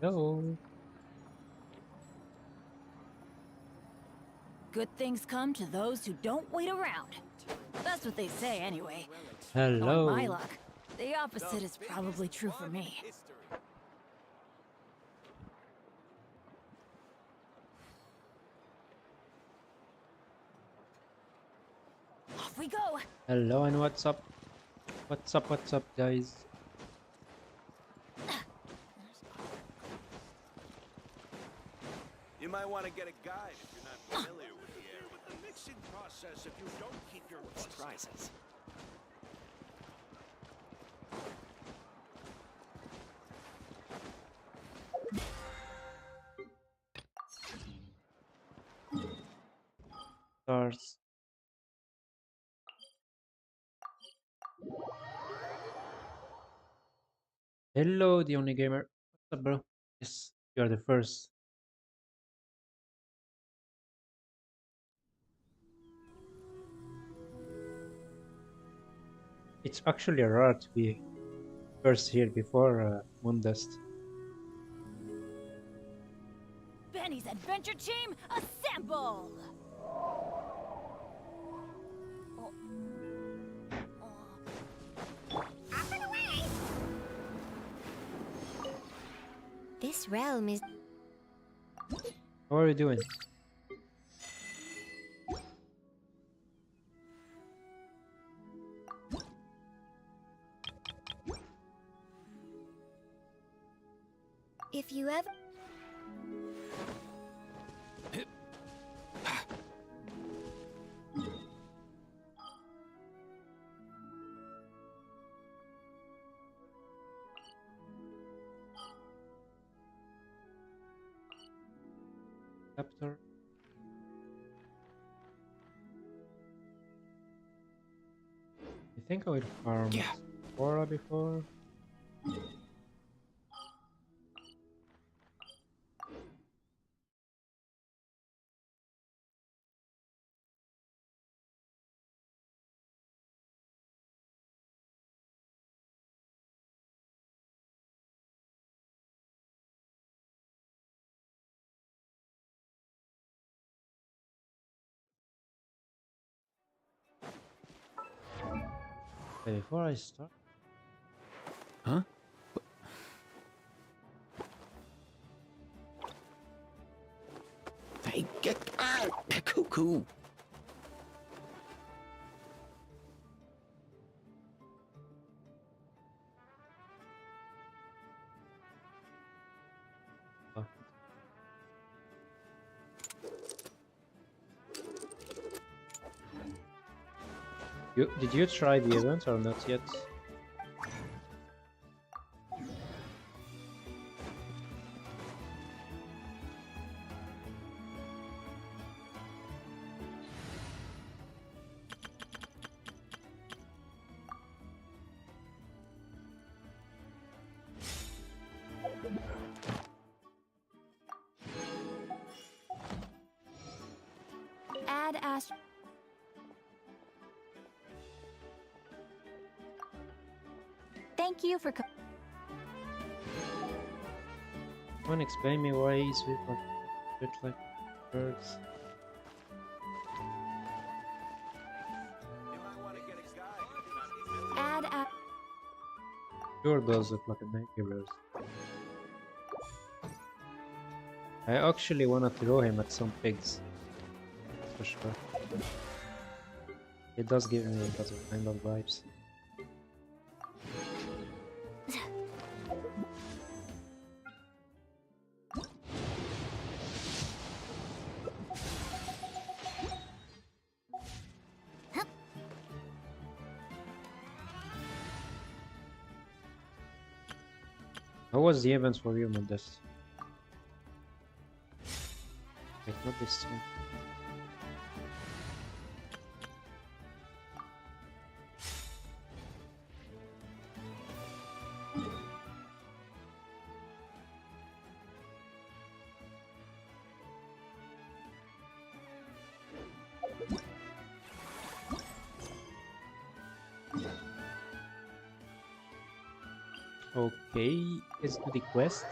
Hello. Good things come to those who don't wait around. That's what they say anyway. Knowing my Hello. luck, the opposite is probably true for me. Off we go! Hello and what's up? What's up, guys? You might want to get a guide if you're not familiar with the area. With the mixing process, if you don't keep your surprises. Stars. Hello, the only gamer. What's up, bro? Yes, you're the first. It's actually rare to be first here before Moondust. Benny's adventure team, assemble! Up and away! This realm is... How are you doing? If you ever... Captor. I think I will farm Aura before. Before I start. Huh? Hey, get out! Cuckoo! uh, did you try the event or not yet? Add Ast... Thank you for... Someone explain me why he's with like birds. You might want to get a guide if you're not familiar. Add... Sure does look like a nightmare. I actually wanna throw him at some pigs. For sure. It does give me that kind of vibes. How was the event for you, Modest? Wait, not this one. Okay, let's do the quest.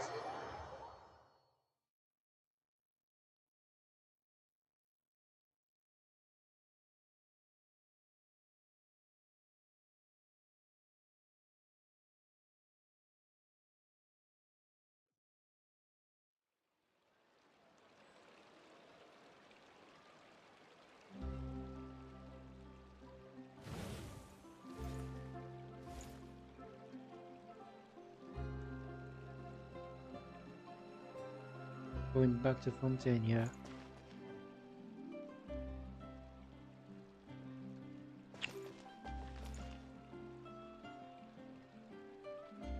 Going back to Fontaine, yeah.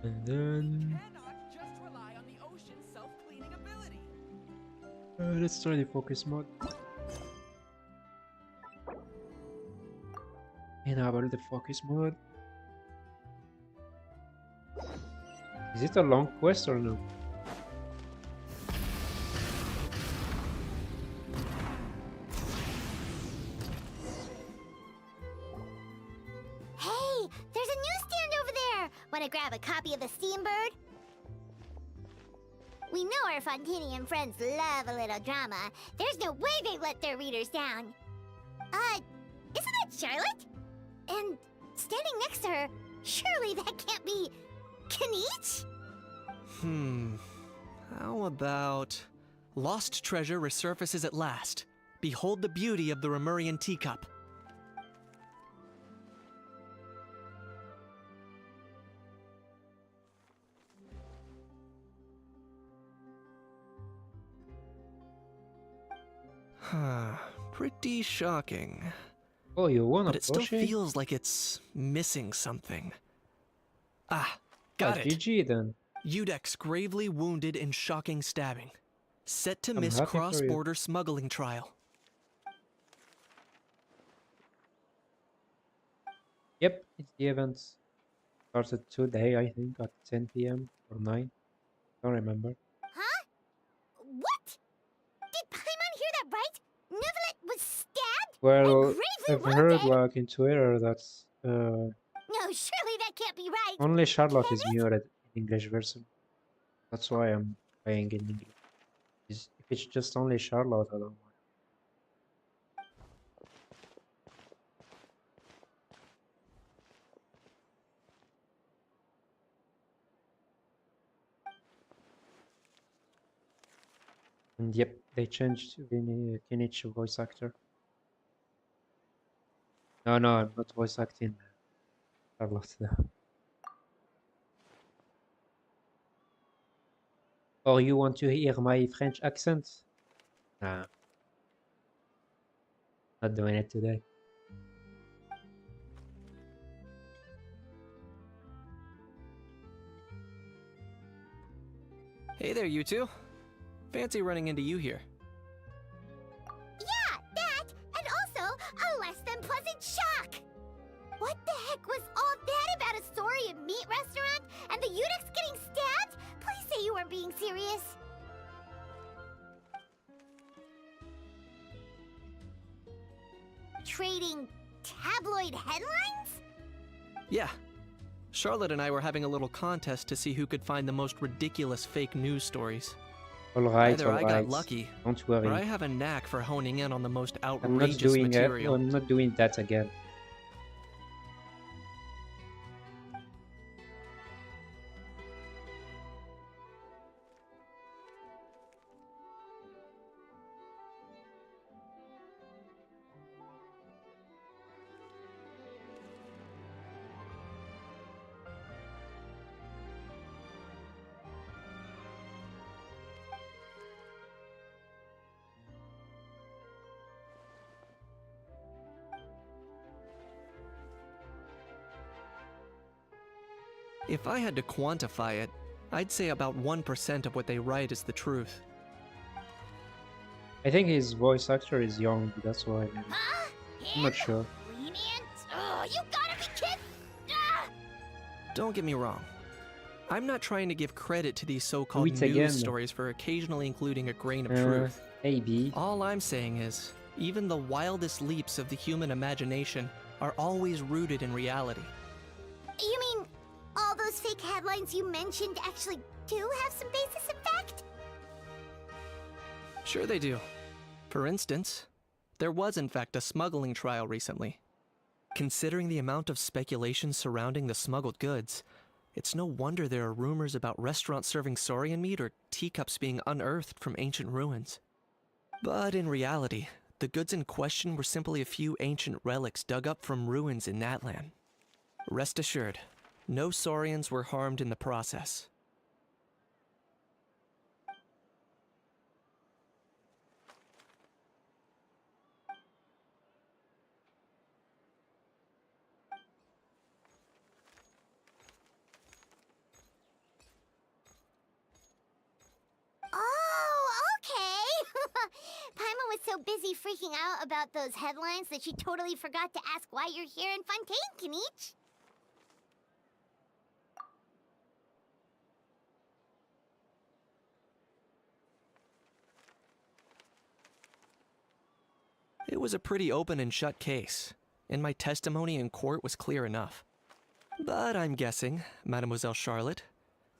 And then Cannot just rely on the ocean's self-cleaning ability. let's try the focus mode. Enable the focus mode. Is it a long quest or no? Hey, there's a newsstand over there. Wanna grab a copy of the Steambird? We know our Fontanian friends love a little drama. There's no way they let their readers down. Isn't that Charlotte? And standing next to her, surely that can't be Kanich? How about... Lost treasure resurfaces at last. Behold the beauty of the Remurian teacup. Pretty shocking. Oh, you wanna But it still push it? feels like it's missing something. Ah, got it. GG then. Udex gravely wounded in shocking stabbing. Set to I'm miss happy for you. cross-border smuggling trial. Yep, it's the event. Started today, I think, at 10 p.m. or 9. Don't remember. Huh? What? Did Paimon hear that right? Nevelet was stabbed? Well, gravely I've heard wounded? like in Twitter that No, surely that can't be right. only Charlotte Can is it? muted in English version. That's why I'm playing in English. If it's just only Charlotte, I don't know. And yep, they changed Kinich voice actor. No, I'm not voice acting Charlotte now. Or you want to hear my French accent? Nah. Not doing it today. Hey there, you two. Fancy running into you here. Yeah, that, and also a less than pleasant shock. What the heck was all that about a Saurian meat restaurant and the Udex getting stabbed? Please say you weren't being serious. Trading tabloid headlines? Yeah. Charlotte and I were having a little contest to see who could find the most ridiculous fake news stories. Alright, Either I got alright. lucky, Don't worry. or I have a knack for honing in on the most I'm not outrageous doing it. material. I'm not doing that again. If I had to quantify it, I'd say about 1% of what they write is the truth. I think his voice actor is young, that's why. Huh? I'm not sure. Lenient? Oh, you gotta be kidding! Ah! Don't get me wrong. I'm not trying to give credit to these so-called Wait news again. stories for occasionally including a grain of truth. Maybe. All I'm saying is, even the wildest leaps of the human imagination are always rooted in reality. You mean all those fake headlines you mentioned actually do have some basis in fact? Sure they do. For instance, there was in fact a smuggling trial recently. Considering the amount of speculation surrounding the smuggled goods, it's no wonder there are rumors about restaurants serving saurian meat or teacups being unearthed from ancient ruins. But in reality, the goods in question were simply a few ancient relics dug up from ruins in Natlan. Rest assured, no saurians were harmed in the process. so busy freaking out about those headlines that she totally forgot to ask why you're here in Fontaine, Kinich. It was a pretty open and shut case, and my testimony in court was clear enough. But I'm guessing, Mademoiselle Charlotte,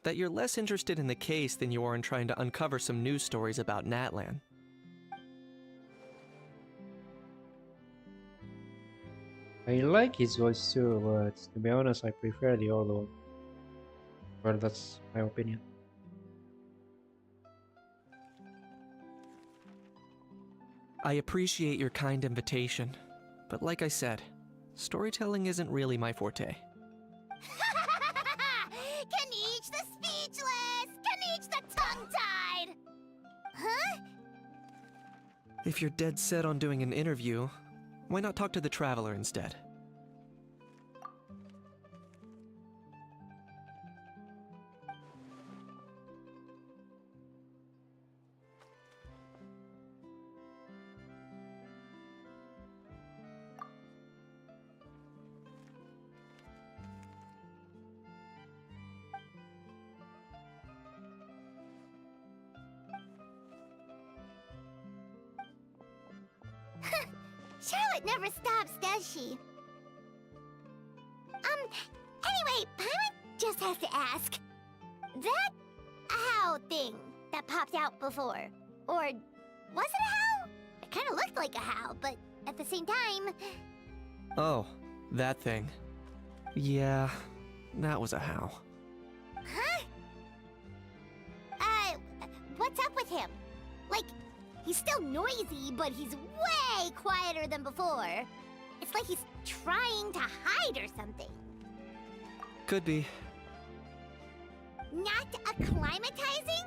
that you're less interested in the case than you are in trying to uncover some news stories about Natlan. I like his voice too, but to be honest, I prefer the old one. Well, that's my opinion. I appreciate your kind invitation, but like I said, storytelling isn't really my forte. Kinich the speechless! Kinich the tongue-tied! Huh? If you're dead set on doing an interview, why not talk to the Traveler instead? Charlotte never stops, does she? Anyway, Paimon just has to ask. That how thing that popped out before, or was it a how? It kind of looked like a how, but at the same time... Oh, that thing. Yeah, that was a how. Huh? What's up with him? Like, he's still noisy, but he's way quieter than before. It's like he's trying to hide or something. Could be. Not acclimatizing?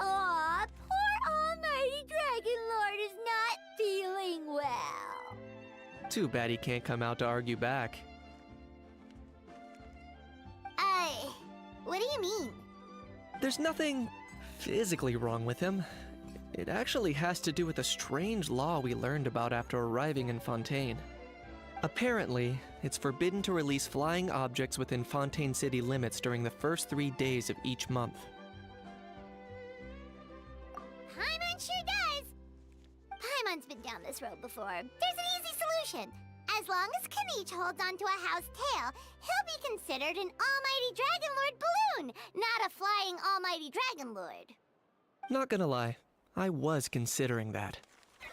Aw, poor Almighty Dragon Lord is not feeling well. Too bad he can't come out to argue back. What do you mean? There's nothing physically wrong with him. It actually has to do with a strange law we learned about after arriving in Fontaine. Apparently, it's forbidden to release flying objects within Fontaine City limits during the first 3 days of each month. Paimon sure does. Paimon's been down this road before. There's an easy solution. As long as Kinich holds onto a how's tail, he'll be considered an Almighty Dragon Lord balloon, not a flying Almighty Dragon Lord. Not gonna lie, I was considering that.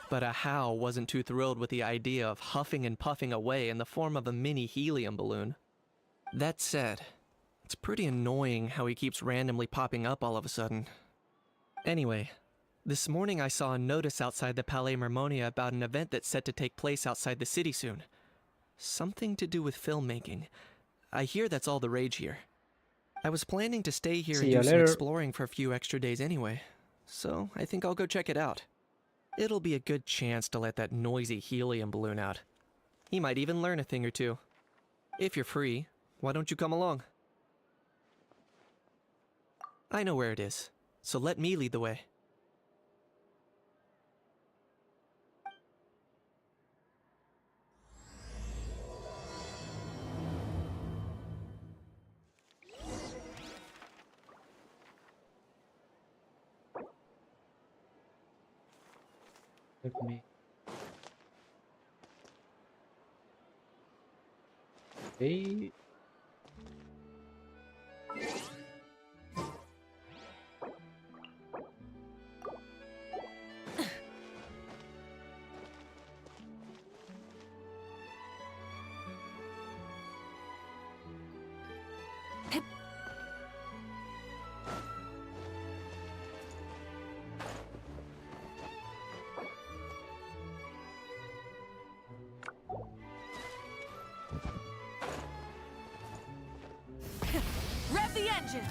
But a how wasn't too thrilled with the idea of huffing and puffing away in the form of a mini helium balloon. That said, it's pretty annoying how he keeps randomly popping up all of a sudden. Anyway, this morning I saw a notice outside the Palais Mermonia about an event that's set to take place outside the city soon. Something to do with filmmaking. I hear that's all the rage here. I was planning to stay here See and you do some later. exploring for a few extra days anyway, so I think I'll go check it out. It'll be a good chance to let that noisy helium balloon out. He might even learn a thing or two. If you're free, why don't you come along? I know where it is, so let me lead the way. Let me. Hey. Rev the engines!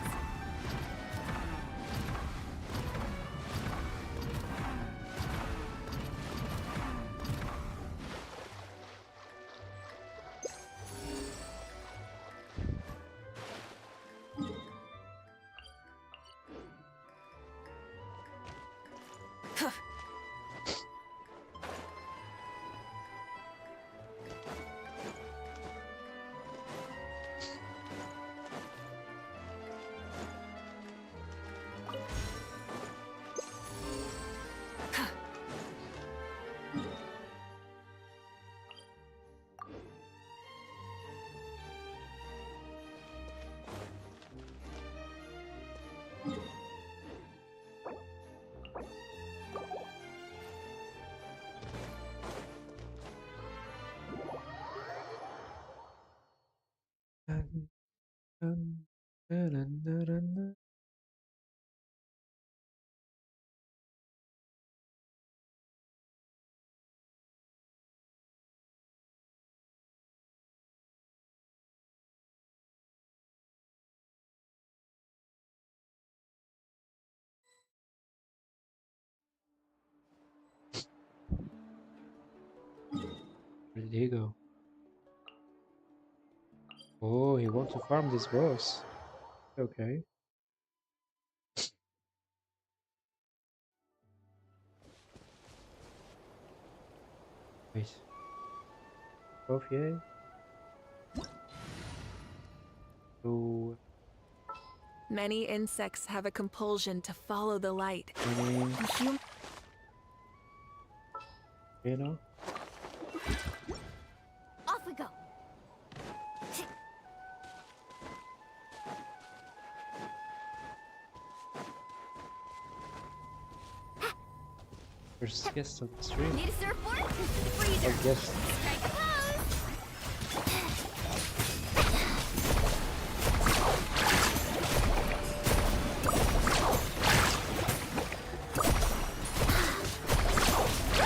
did he go? Oh, he wants to farm this boss. Okay. Wait. Both yay? So Many insects have a compulsion to follow the light. many, Hum- you know? Off we go. First guest of the stream. Need a surfboard? I Freezer. guess. Strike a pose.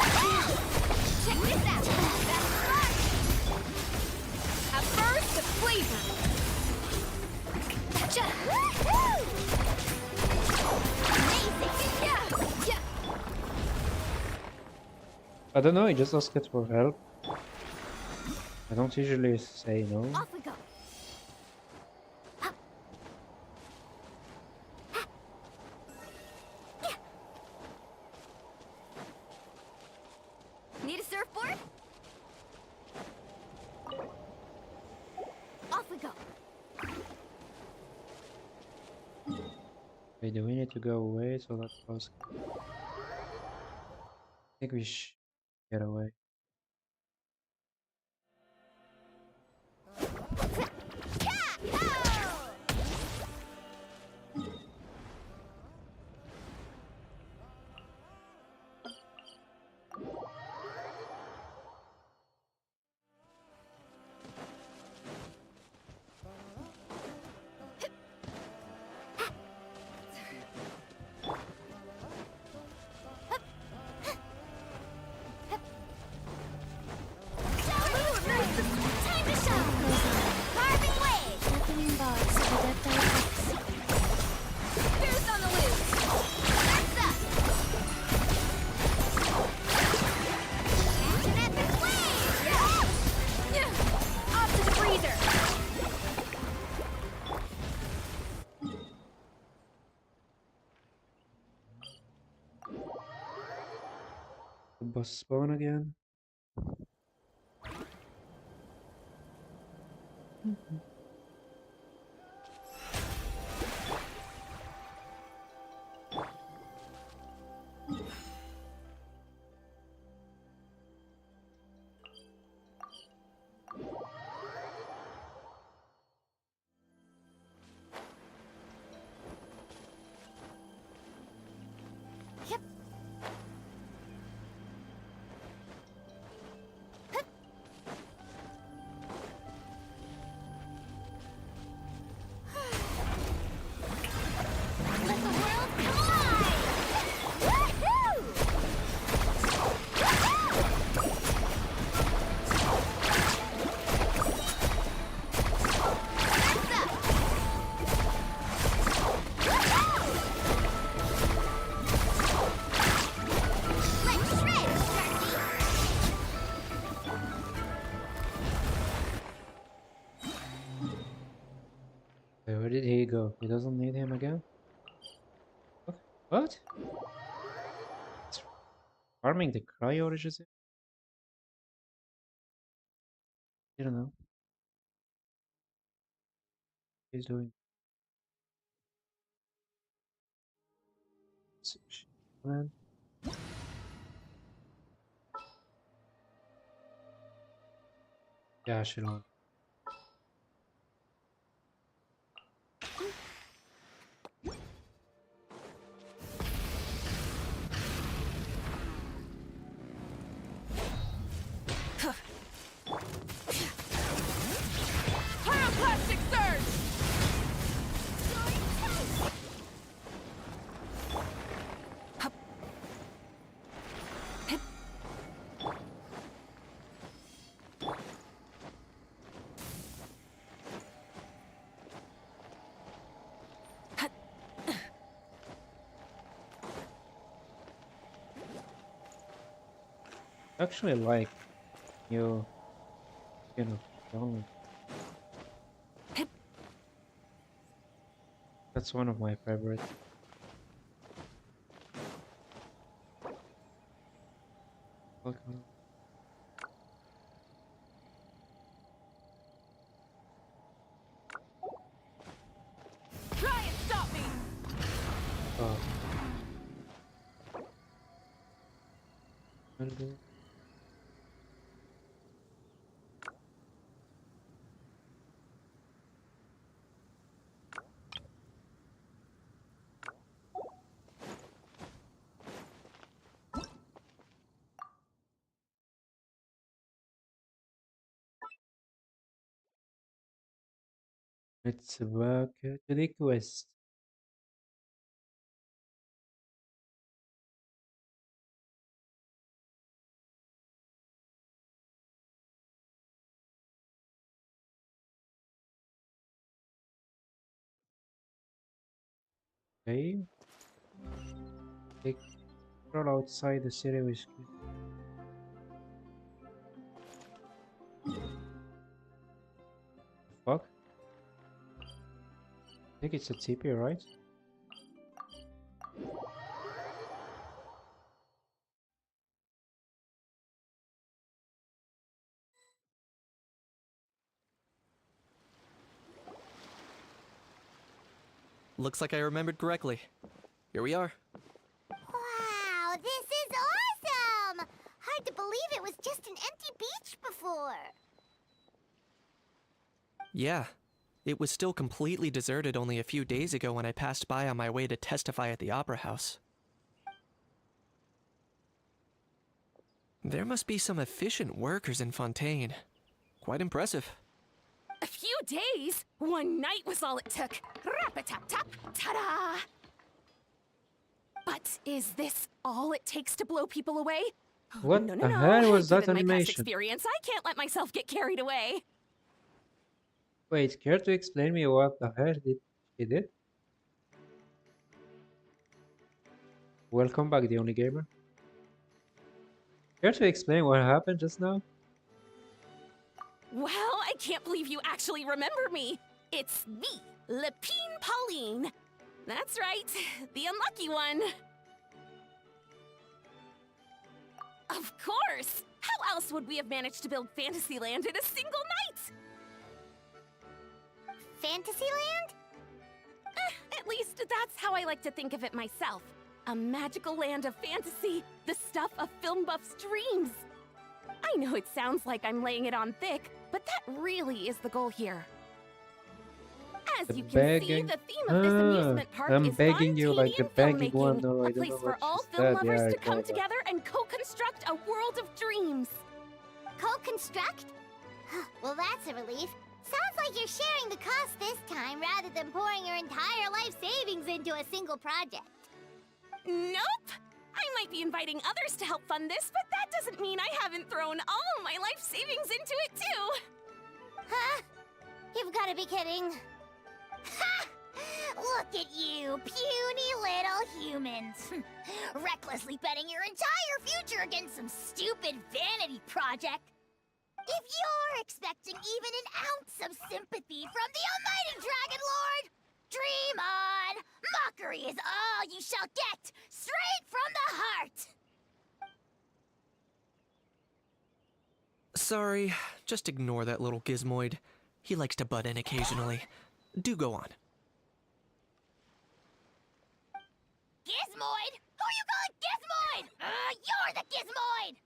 Check this out. That's smart. A burst of flavor. Gotcha. Woohoo! Amazing. Yeah, yeah. I don't know, he just asked for help. I don't usually say no. Off we go. Need a surfboard? Off we go. Wait, do we need to go away so that boss can... I think we should get away. Time to show! Carving waves! Opening box of adaptile effects. Boost on the loose. That's up! Catch an epic wave! Yeah. Off to the freezer. The boss spawn again. Yep. Let the world come alive! Woohoo! That's up! Let's shred, Wait, where did he go? He doesn't need him again? What? It's farming the cryo is it? I don't know. He's doing man. Yeah, Shilon. Pyroclastic surge. Actually like new You know, don't. That's one of my favorites. Welcome. Try and stop me! Oh. And, let's work to the quest. Okay. Take crawl outside the city with fuck? I think it's a TP, right? Looks like I remembered correctly. Here we are. Wow, this is awesome! Hard to believe it was just an empty beach before. Yeah, it was still completely deserted only a few days ago when I passed by on my way to testify at the Opera House. There must be some efficient workers in Fontaine. Quite impressive. A few days? One night was all it took. Rap-a-tap-tap, ta-da! But is this all it takes to blow people away? What No, the no, hell no. was that Given my past animation? experience, I can't let myself get carried away. Wait, care to explain me what the hell did he did? Welcome back, the only gamer. Care to explain what happened just now? Well, I can't believe you actually remember me. It's me, Lepine Pauline. That's right, the unlucky one. Of course! How else would we have managed to build Fantasyland in a single night? Fantasyland? At least that's how I like to think of it myself. A magical land of fantasy, the stuff of film buffs' dreams. I know it sounds like I'm laying it on thick, but that really is the goal here. As you can see, the theme of this amusement park I'm is begging you like a Fontainian begging one. filmmaking, No, I a don't place know for what all she film said. lovers Yeah, to I come know that. together and co-construct a world of dreams. Co-construct? Well, that's a relief. Sounds like you're sharing the cost this time rather than pouring your entire life savings into a single project. Nope! I might be inviting others to help fund this, but that doesn't mean I haven't thrown all my life savings into it too. Huh? You've got to be kidding. Ha! Look at you, puny little humans. Recklessly betting your entire future against some stupid vanity project. If you're expecting even an ounce of sympathy from the almighty Dragon Lord, dream on! Mockery is all you shall get, straight from the heart! Sorry, just ignore that little gizmoid. He likes to butt in occasionally. Do go on. Gizmoid? Who you calling Gizmoid? You're the Gizmoid!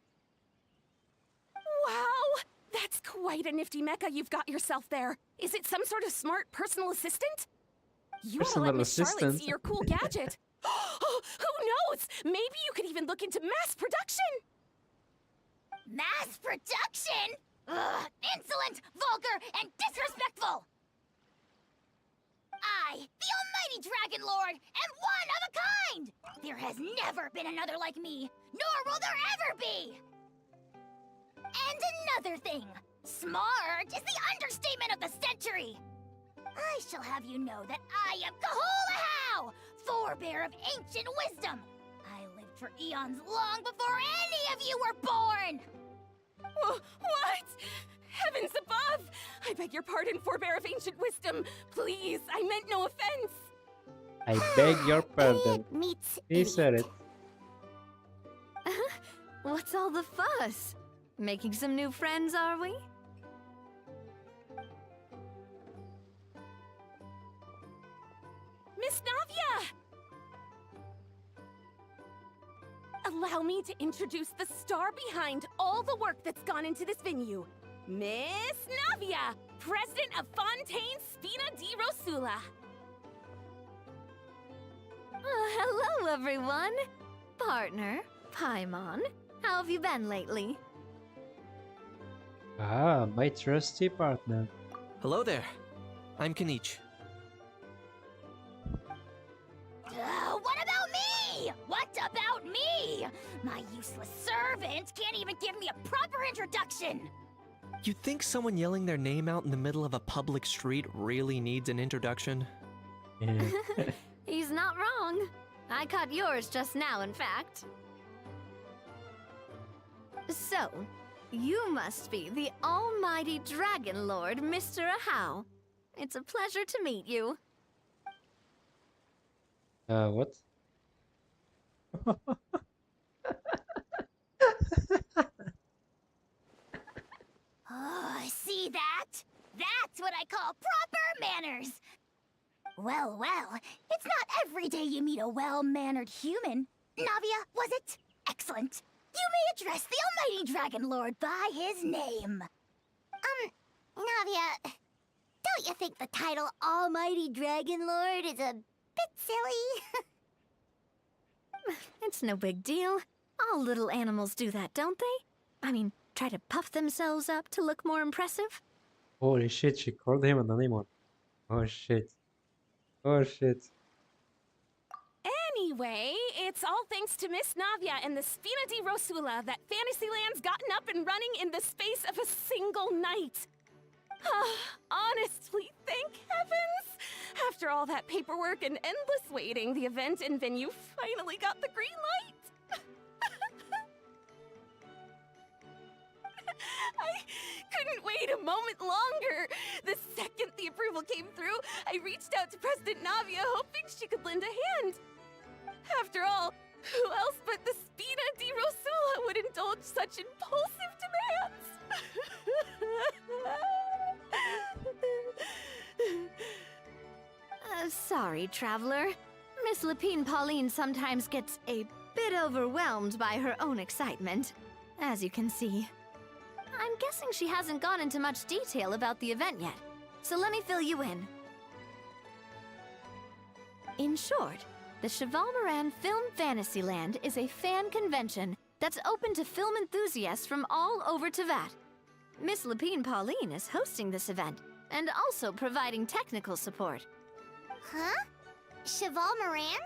Wow! That's quite a nifty mecha you've got yourself there. Is it some sort of smart personal assistant? You ought to let Personal Miss Charlotte assistant. see your cool gadget. Who knows? Maybe you could even look into mass production. Mass production? Ugh, insolent, vulgar, and disrespectful! I, the almighty Dragon Lord, am one of a kind! There has never been another like me, nor will there ever be! And another thing, smart is the understatement of the century! I shall have you know that I am Kahulahau, forebear of ancient wisdom! I lived for eons long before any of you were born! What? Heavens above! I beg your pardon, forebear of ancient wisdom. Please, I meant no offense. I beg your pardon. Idiot meets He said idiot. it. What's all the fuss? Making some new friends, are we? Miss Navia! Allow me to introduce the star behind all the work that's gone into this venue. Miss Navia, President of Fontaine Spina di Rosula. Hello, everyone. Partner, Paimon, how have you been lately? Ah, my trusty partner. Hello there. I'm Kanich. What about me? What about me? My useless servant can't even give me a proper introduction. You think someone yelling their name out in the middle of a public street really needs an introduction? Yeah. He's not wrong. I caught yours just now, in fact. So, you must be the almighty Dragon Lord, Mr. Ahau. It's a pleasure to meet you. What? Oh, see that? That's what I call proper manners. Well, it's not every day you meet a well-mannered human. Navia, was it? Excellent. You may address the almighty Dragon Lord by his name. Navia, don't you think the title Almighty Dragon Lord is a bit silly? It's no big deal. All little animals do that, don't they? I mean, try to puff themselves up to look more impressive. Holy shit, she called him an animal. Oh shit. Oh shit. Anyway, it's all thanks to Miss Navia and the Spina di Rosula that Fantasyland's gotten up and running in the space of a single night. Honestly, thank heavens! After all that paperwork and endless waiting, the event and venue finally got the green light. I couldn't wait a moment longer. The second the approval came through, I reached out to President Navia, hoping she could lend a hand. After all, who else but the Spina di Rosula would indulge such impulsive demands? Sorry, traveler. Miss Lapine Pauline sometimes gets a bit overwhelmed by her own excitement, as you can see. I'm guessing she hasn't gone into much detail about the event yet, so let me fill you in. In short, the Cheval Moran Film Fantasyland is a fan convention that's open to film enthusiasts from all over Teyvat. Miss Lapine Pauline is hosting this event and also providing technical support. Huh? Cheval Moran?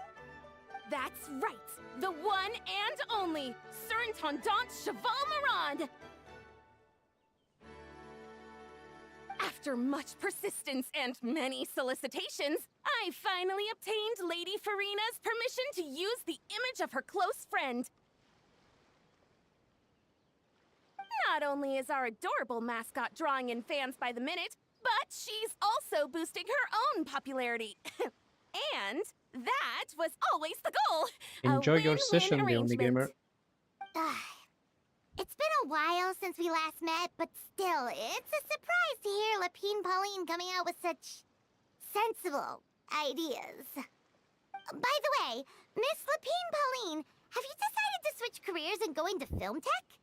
That's right, the one and only Surintendant Cheval Moran! After much persistence and many solicitations, I finally obtained Lady Farina's permission to use the image of her close friend. Not only is our adorable mascot drawing in fans by the minute, but she's also boosting her own popularity. And that was always the goal. A Enjoy your win-win session, the only arrangement. gamer. It's been a while since we last met, but still, it's a surprise to hear Lapine Pauline coming out with such sensible ideas. By the way, Miss Lapine Pauline, have you decided to switch careers and go into film tech?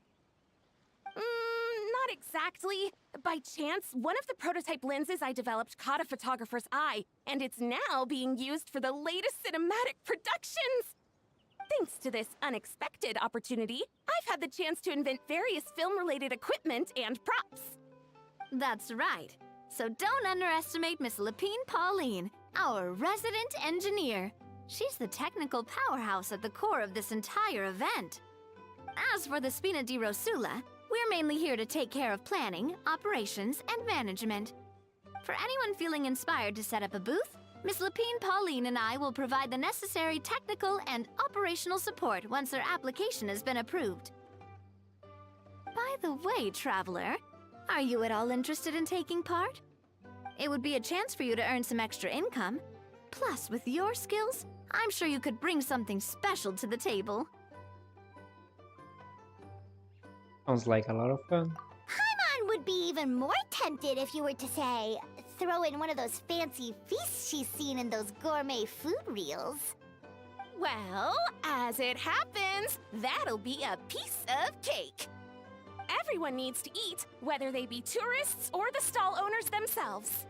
Not exactly. By chance, one of the prototype lenses I developed caught a photographer's eye, and it's now being used for the latest cinematic productions. Thanks to this unexpected opportunity, I've had the chance to invent various film-related equipment and props. That's right. So don't underestimate Miss Lapine Pauline, our resident engineer. She's the technical powerhouse at the core of this entire event. As for the Spina di Rosula, we're mainly here to take care of planning, operations, and management. For anyone feeling inspired to set up a booth, Miss Lapine Pauline and I will provide the necessary technical and operational support once their application has been approved. By the way, traveler, Are you at all interested in taking part? It would be a chance for you to earn some extra income. Plus, with your skills, I'm sure you could bring something special to the table. Sounds like a lot of fun. Paimon would be even more tempted if you were to say, throw in one of those fancy feasts she's seen in those gourmet food reels. Well, as it happens, that'll be a piece of cake. Everyone needs to eat, whether they be tourists or the stall owners themselves.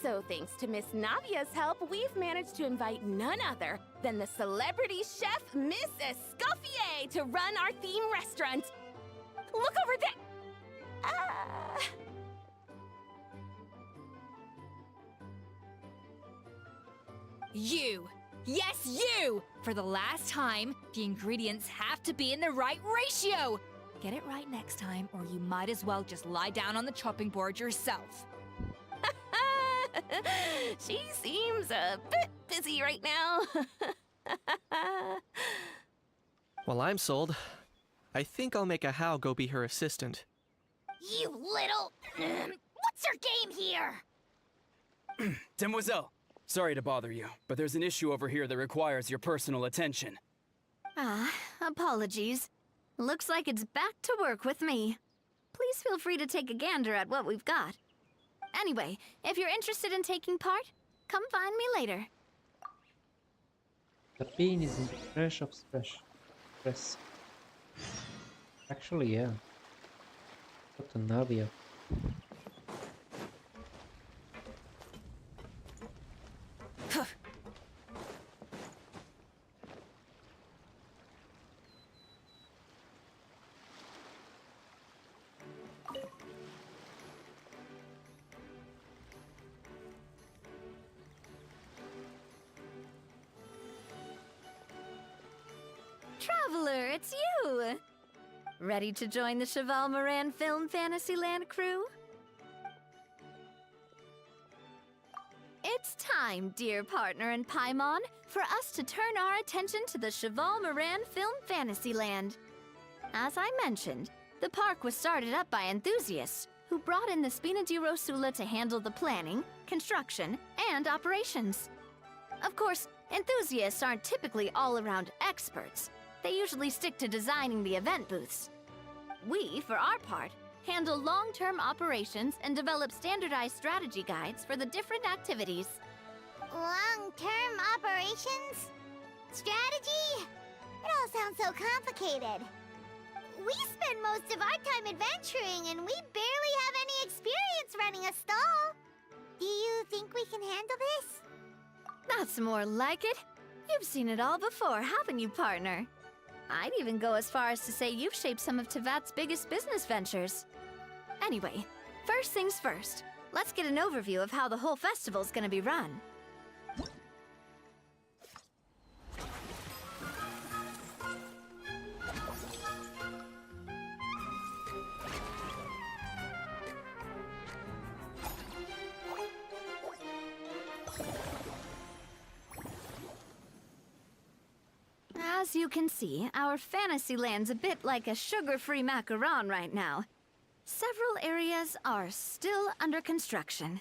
So thanks to Miss Navia's help, we've managed to invite none other than the celebrity chef, Miss Escoffier, to run our theme restaurant. Look over there! You! Yes, you! For the last time, the ingredients have to be in the right ratio! Get it right next time, or you might as well just lie down on the chopping board yourself. She seems a bit busy right now. Well, I'm sold. I think I'll make a How go be her assistant. You little... What's your game here? Demoiselle, sorry to bother you, but there's an issue over here that requires your personal attention. Ah, apologies. Looks like it's back to work with me. Please feel free to take a gander at what we've got. Anyway, if you're interested in taking part, come find me later. The bean is in the trash of stress. Actually, yeah. What a Navia. Traveler, it's you! Ready to join the Cheval Moran Film Fantasyland crew? It's time, dear partner and Paimon, for us to turn our attention to the Cheval Moran Film Fantasyland. As I mentioned, the park was started up by enthusiasts who brought in the Spina di Rosula to handle the planning, construction, and operations. Of course, enthusiasts aren't typically all-around experts. They usually stick to designing the event booths. We, for our part, handle long-term operations and develop standardized strategy guides for the different activities. Long-term operations? Strategy? It all sounds so complicated. We spend most of our time adventuring and we barely have any experience running a stall. Do you think we can handle this? That's more like it. You've seen it all before, haven't you, partner? I'd even go as far as to say you've shaped some of Tevat's biggest business ventures. Anyway, first things first. Let's get an overview of how the whole festival's gonna be run. As you can see, our Fantasyland's a bit like a sugar-free macaron right now. Several areas are still under construction.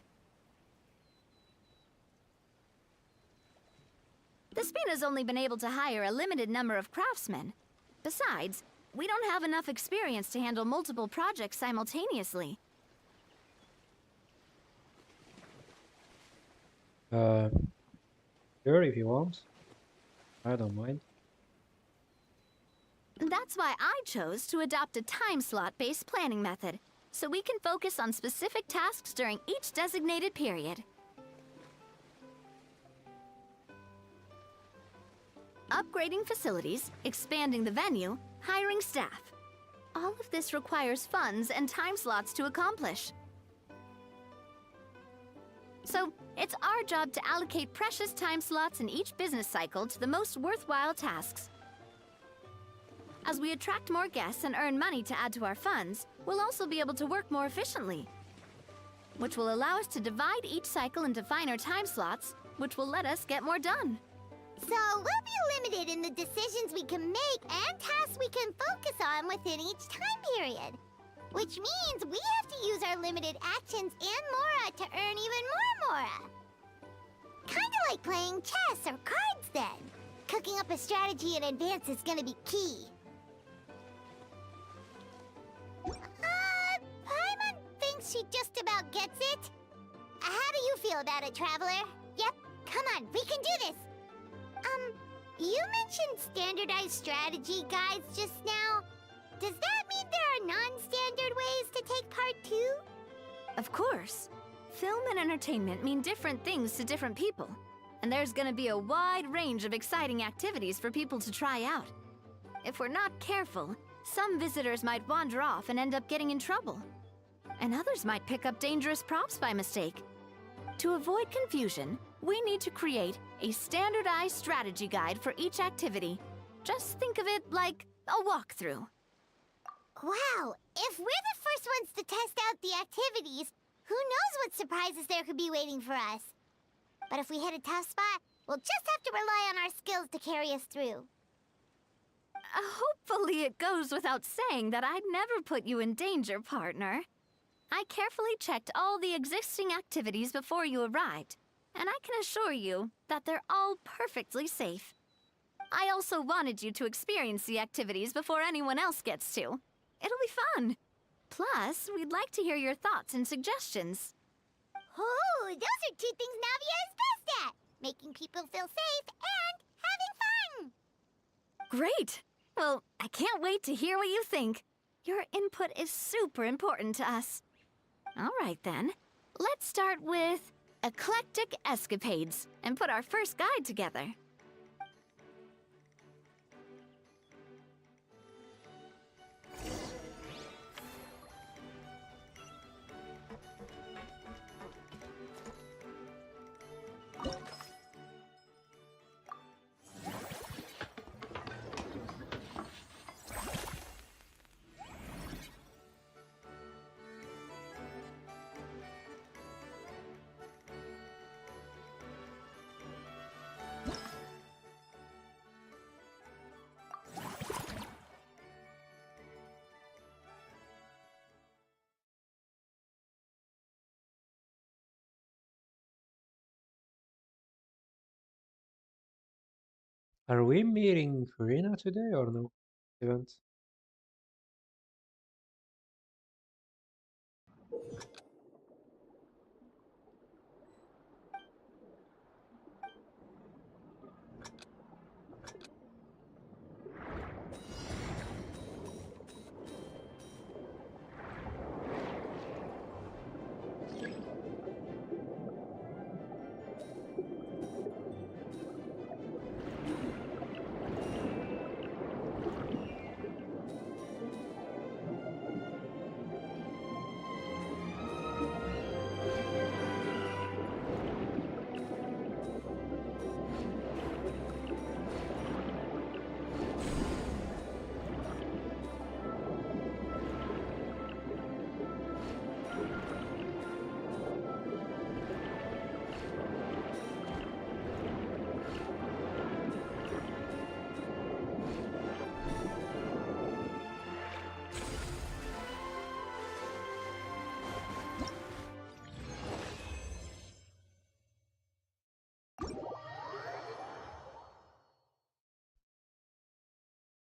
The Spina's only been able to hire a limited number of craftsmen. Besides, we don't have enough experience to handle multiple projects simultaneously. Sure, if you want. I don't mind. That's why I chose to adopt a time slot-based planning method, so we can focus on specific tasks during each designated period. Upgrading facilities, expanding the venue, hiring staff. All of this requires funds and time slots to accomplish. So, it's our job to allocate precious time slots in each business cycle to the most worthwhile tasks. As we attract more guests and earn money to add to our funds, we'll also be able to work more efficiently, which will allow us to divide each cycle into finer time slots, which will let us get more done. So we'll be limited in the decisions we can make and tasks we can focus on within each time period. Which means we have to use our limited actions and Mora to earn even more Mora. Kinda like playing chess or cards then. Cooking up a strategy in advance is gonna be key. Paimon thinks she just about gets it. How do you feel about it, Traveler? Yep, come on, we can do this. You mentioned standardized strategy guides just now. Does that mean there are non-standard ways to take part too? Of course. Film and entertainment mean different things to different people. And there's gonna be a wide range of exciting activities for people to try out. If we're not careful, some visitors might wander off and end up getting in trouble. And others might pick up dangerous props by mistake. To avoid confusion, we need to create a standardized strategy guide for each activity. Just think of it like a walkthrough. Wow, if we're the first ones to test out the activities, who knows what surprises there could be waiting for us? But if we hit a tough spot, we'll just have to rely on our skills to carry us through. Hopefully it goes without saying that I'd never put you in danger, partner. I carefully checked all the existing activities before you arrived, and I can assure you that they're all perfectly safe. I also wanted you to experience the activities before anyone else gets to. It'll be fun. Plus, we'd like to hear your thoughts and suggestions. Oh, those are two things Navia is best at! Making people feel safe and having fun! Great! Well, I can't wait to hear what you think. Your input is super important to us. All right, then. Let's start with Eclectic Escapades and put our first guide together. Are we meeting Karina today or no? Event?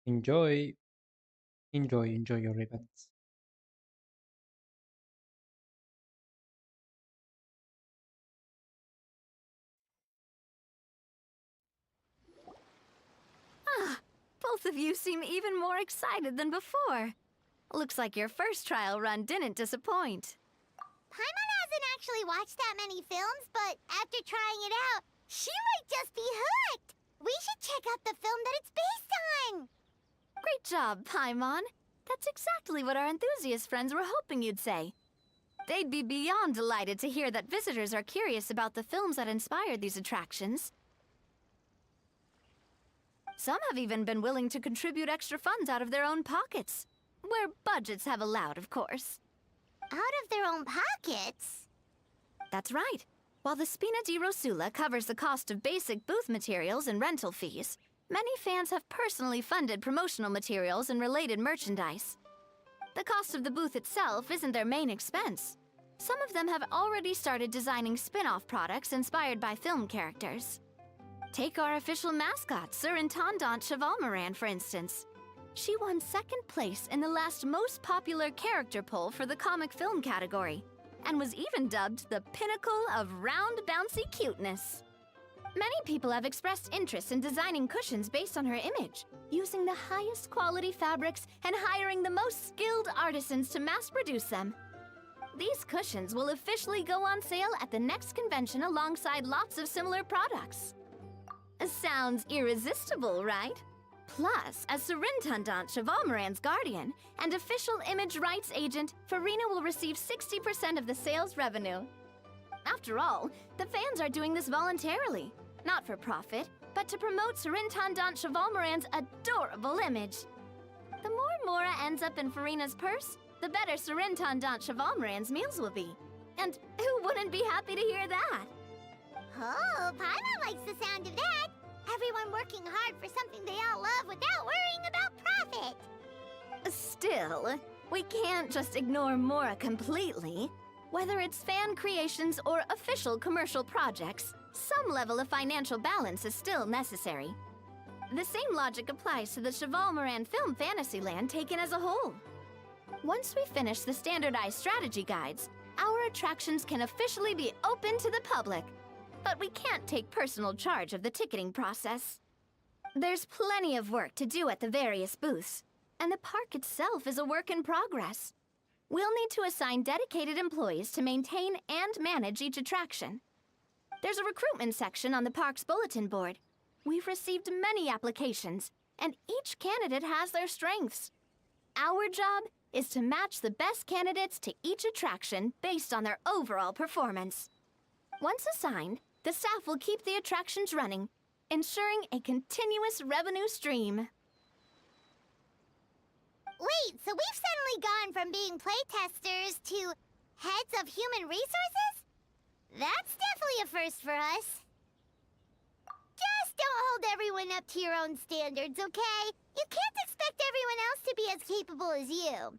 Enjoy, enjoy your events. Both of you seem even more excited than before. Looks like your first trial run didn't disappoint. Paimon hasn't actually watched that many films, but after trying it out, she might just be hooked! We should check out the film that it's based on! Great job, Paimon. That's exactly what our enthusiast friends were hoping you'd say. They'd be beyond delighted to hear that visitors are curious about the films that inspired these attractions. Some have even been willing to contribute extra funds out of their own pockets. Where budgets have allowed, of course. Out of their own pockets? That's right. While the Spina di Rosula covers the cost of basic booth materials and rental fees, many fans have personally funded promotional materials and related merchandise. The cost of the booth itself isn't their main expense. Some of them have already started designing spin-off products inspired by film characters. Take our official mascot, Surintendant Chevalmoran, for instance. She won second place in the last most popular character poll for the comic film category, and was even dubbed the pinnacle of round, bouncy cuteness. Many people have expressed interest in designing cushions based on her image, using the highest quality fabrics and hiring the most skilled artisans to mass produce them. These cushions will officially go on sale at the next convention alongside lots of similar products. Sounds irresistible, right? Plus, as Surintendant Chevalmoran's guardian and official image rights agent, Farina will receive 60% of the sales revenue. After all, the fans are doing this voluntarily, not for profit, but to promote Surintendant Chevalmoran's adorable image. The more Mora ends up in Farina's purse, the better Surintendant Chevalmoran's meals will be. And who wouldn't be happy to hear that? Oh, Paimon likes the sound of that. Everyone working hard for something they all love without worrying about profit. Still, we can't just ignore Mora completely. Whether it's fan creations or official commercial projects, some level of financial balance is still necessary. The same logic applies to the Chevalmoran Film Fantasyland taken as a whole. Once we finish the standardized strategy guides, our attractions can officially be open to the public. But we can't take personal charge of the ticketing process. There's plenty of work to do at the various booths, and the park itself is a work in progress. We'll need to assign dedicated employees to maintain and manage each attraction. There's a recruitment section on the park's bulletin board. We've received many applications, and each candidate has their strengths. Our job is to match the best candidates to each attraction based on their overall performance. Once assigned, the staff will keep the attractions running, ensuring a continuous revenue stream. Wait, so we've suddenly gone from being playtesters to heads of human resources? That's definitely a first for us. Just don't hold everyone up to your own standards, okay? You can't expect everyone else to be as capable as you.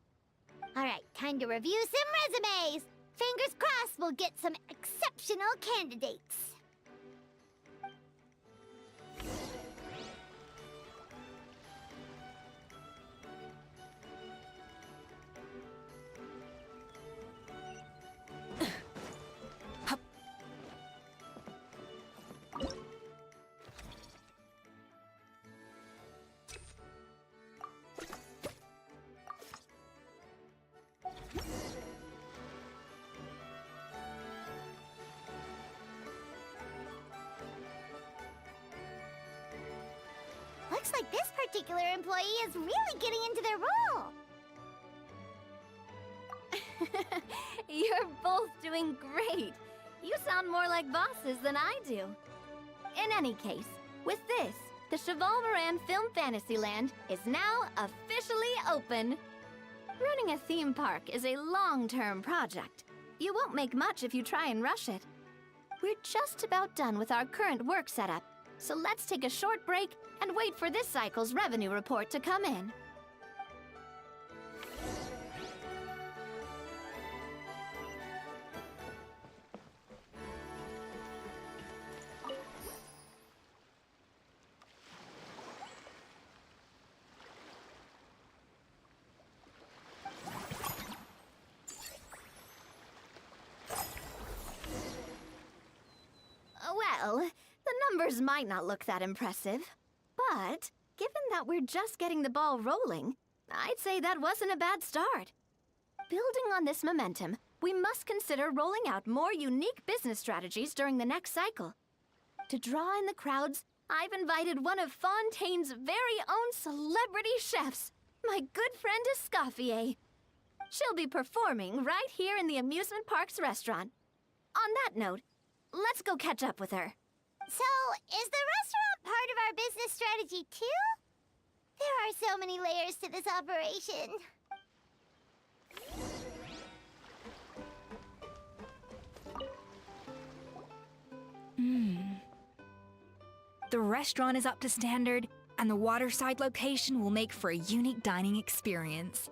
Alright, time to review some resumes. Fingers crossed we'll get some exceptional candidates. Looks like this particular employee is really getting into their role. You're both doing great. You sound more like bosses than I do. In any case, with this, the Chevalmoran Film Fantasyland is now officially open. Running a theme park is a long-term project. You won't make much if you try and rush it. We're just about done with our current work setup, so let's take a short break and wait for this cycle's revenue report to come in. Well, the numbers might not look that impressive, but given that we're just getting the ball rolling, I'd say that wasn't a bad start. Building on this momentum, we must consider rolling out more unique business strategies during the next cycle. To draw in the crowds, I've invited one of Fontaine's very own celebrity chefs, my good friend Escoffier. She'll be performing right here in the amusement park's restaurant. On that note, let's go catch up with her. So, is the restaurant part of our business strategy too? There are so many layers to this operation. The restaurant is up to standard, and the waterside location will make for a unique dining experience.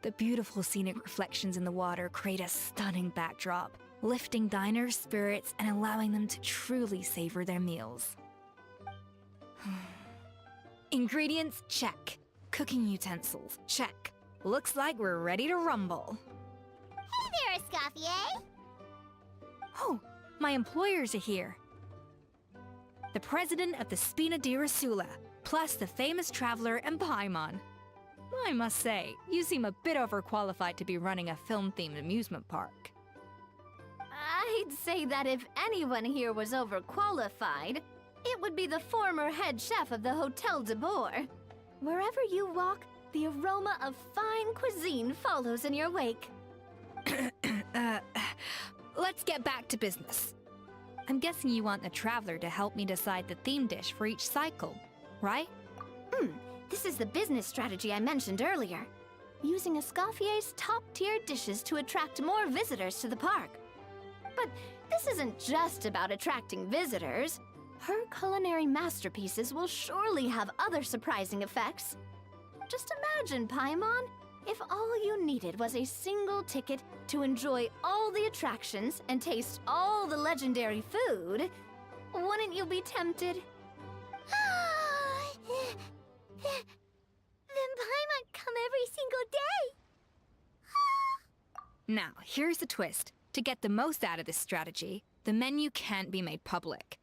The beautiful scenic reflections in the water create a stunning backdrop, lifting diners' spirits and allowing them to truly savor their meals. Ingredients, check. Cooking utensils, check. Looks like we're ready to rumble. Hey there, Escoffier! Oh, my employers are here. The president of the Spina di Rasula, plus the famous traveler and Paimon. I must say, you seem a bit overqualified to be running a film-themed amusement park. I'd say that if anyone here was overqualified, it would be the former head chef of the Hotel de Boer. Wherever you walk, the aroma of fine cuisine follows in your wake. Let's get back to business. I'm guessing you want the traveler to help me decide the theme dish for each cycle, right? This is the business strategy I mentioned earlier. Using Escoffier's top-tier dishes to attract more visitors to the park. But this isn't just about attracting visitors. Her culinary masterpieces will surely have other surprising effects. Just imagine, Paimon, if all you needed was a single ticket to enjoy all the attractions and taste all the legendary food. Wouldn't you be tempted? Then Paimon come every single day! Now, here's the twist. To get the most out of this strategy, the menu can't be made public.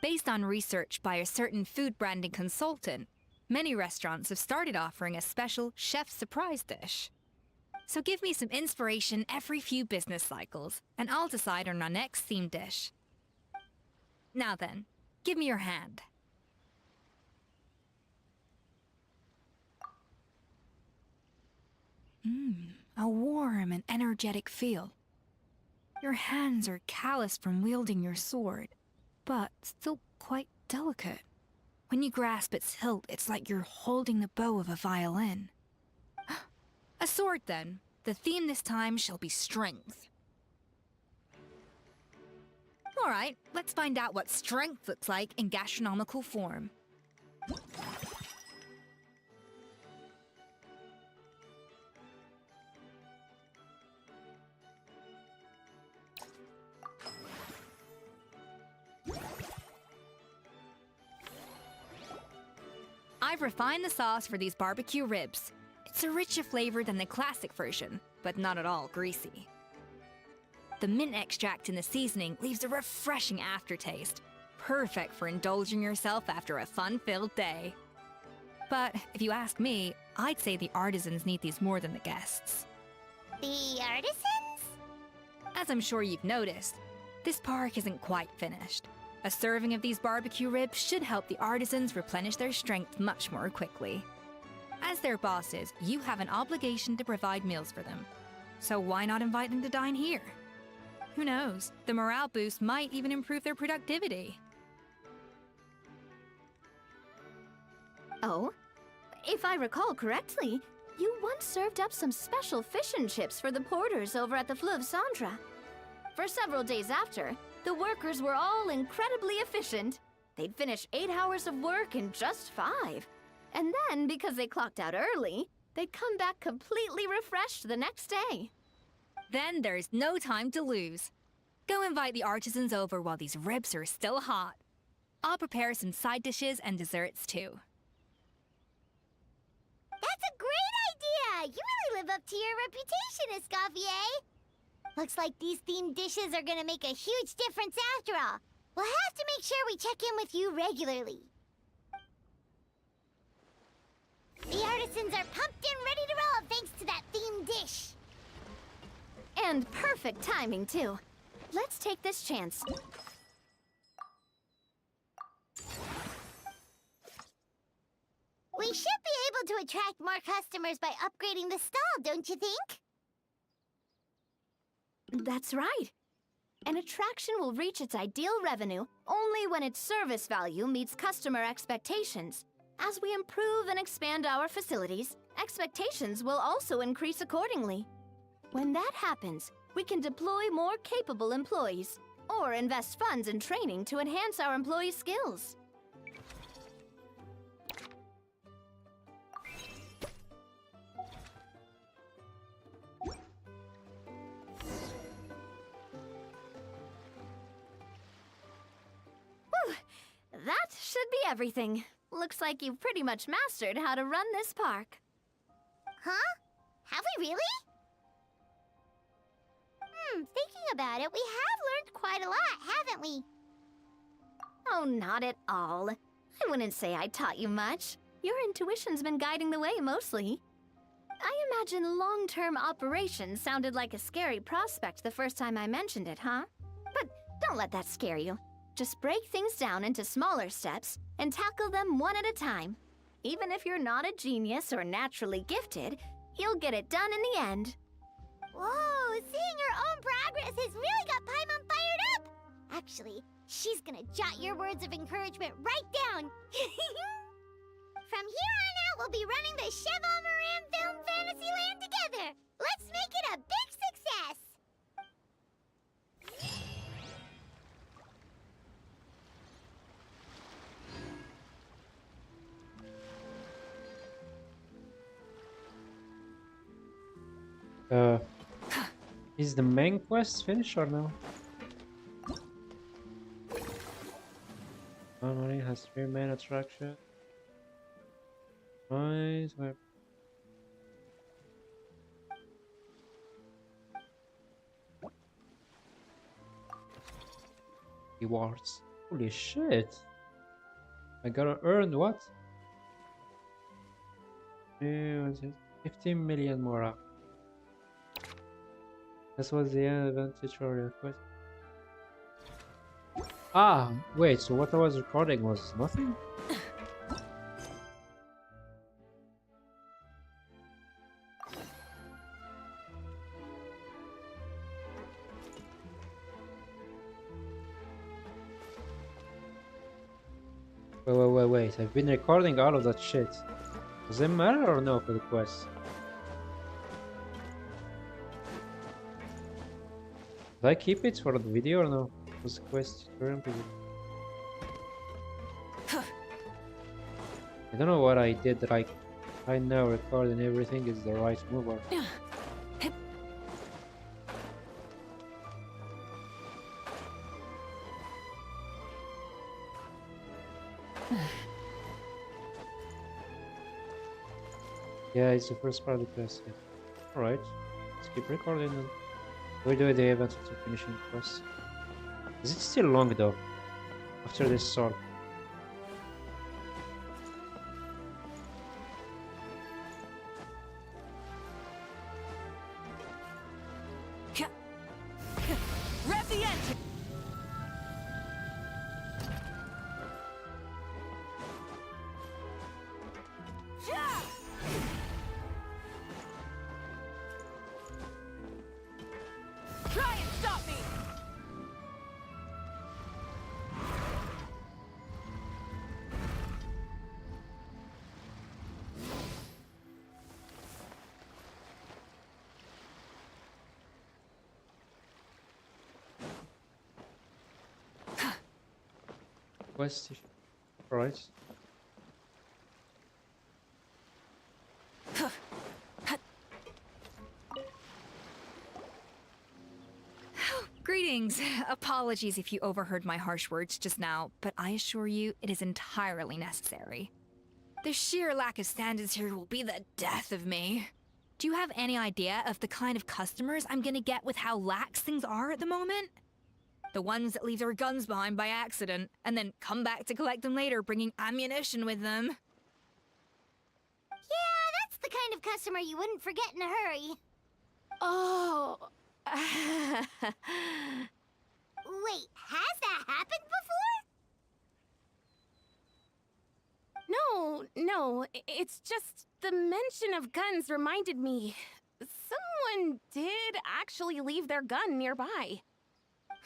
Based on research by a certain food branding consultant, many restaurants have started offering a special chef surprise dish. So give me some inspiration every few business cycles, and I'll decide on our next theme dish. Now then, give me your hand. A warm and energetic feel. Your hands are calloused from wielding your sword, but still quite delicate. When you grasp its hilt, it's like you're holding the bow of a violin. A sword, then. The theme this time shall be strength. All right, let's find out what strength looks like in gastronomical form. I've refined the sauce for these barbecue ribs. It's a richer flavor than the classic version, but not at all greasy. The mint extract in the seasoning leaves a refreshing aftertaste, perfect for indulging yourself after a fun-filled day. But if you ask me, I'd say the artisans need these more than the guests. The artisans? As I'm sure you've noticed, this park isn't quite finished. A serving of these barbecue ribs should help the artisans replenish their strength much more quickly. As their bosses, you have an obligation to provide meals for them. So why not invite them to dine here? Who knows, the morale boost might even improve their productivity. Oh? If I recall correctly, you once served up some special fish and chips for the porters over at the Fleuve Centre. For several days after, the workers were all incredibly efficient. They'd finish 8 hours of work in just 5. And then, because they clocked out early, they'd come back completely refreshed the next day. Then there's no time to lose. Go invite the artisans over while these ribs are still hot. I'll prepare some side dishes and desserts too. That's a great idea! You really live up to your reputation, Escoffier! Looks like these themed dishes are gonna make a huge difference after all. We'll have to make sure we check in with you regularly. The artisans are pumped and ready to roll thanks to that themed dish. And perfect timing, too. Let's take this chance. We should be able to attract more customers by upgrading the stall, don't you think? That's right. An attraction will reach its ideal revenue only when its service value meets customer expectations. As we improve and expand our facilities, expectations will also increase accordingly. When that happens, we can deploy more capable employees or invest funds in training to enhance our employees' skills. everything. Looks like you've pretty much mastered how to run this park. Huh? Have we really? Thinking about it, we have learned quite a lot, haven't we? Oh, not at all. I wouldn't say I taught you much. Your intuition's been guiding the way mostly. I imagine long-term operations sounded like a scary prospect the first time I mentioned it, huh? But don't let that scare you. Just break things down into smaller steps and tackle them one at a time. Even if you're not a genius or naturally gifted, you'll get it done in the end. Whoa, seeing your own progress has really got Paimon fired up! Actually, she's gonna jot your words of encouragement right down. From here on out, we'll be running the Cheval Moran Film Fantasyland together. Let's make it a big success! Is the main quest finished or no? Only has 3 main attractions. Nice. Rewards. Holy shit! I gotta earn what? 15 million more up. This was the end of the tutorial quest. Ah, wait, so what I was recording was nothing? Wait, I've been recording all of that shit. Does it matter or no for the quest? Did I keep it for the video or no? Was the quest tutorial video? I don't know what I did right. I know recording everything is the right move or... Yeah, it's the first part of the quest. Yeah. Alright, let's keep recording then. We do the event to finishing the quest. Is it still long though? After this sword. Rev the engine! Try and stop me! Quest. Alright. Greetings. Apologies if you overheard my harsh words just now, but I assure you it is entirely necessary. The sheer lack of standards here will be the death of me. Do you have any idea of the kind of customers I'm gonna get with how lax things are at the moment? The ones that leave their guns behind by accident, and then come back to collect them later bringing ammunition with them. Yeah, that's the kind of customer you wouldn't forget in a hurry. Oh. Wait, has that happened before? No, it's just the mention of guns reminded me. Someone did actually leave their gun nearby.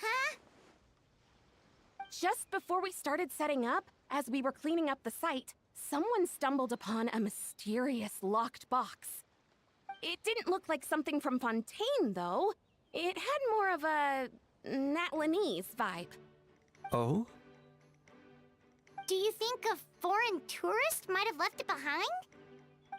Huh? Just before we started setting up, as we were cleaning up the site, someone stumbled upon a mysterious locked box. It didn't look like something from Fontaine, though. It had more of a Natlanese vibe. Oh? Do you think a foreign tourist might have left it behind?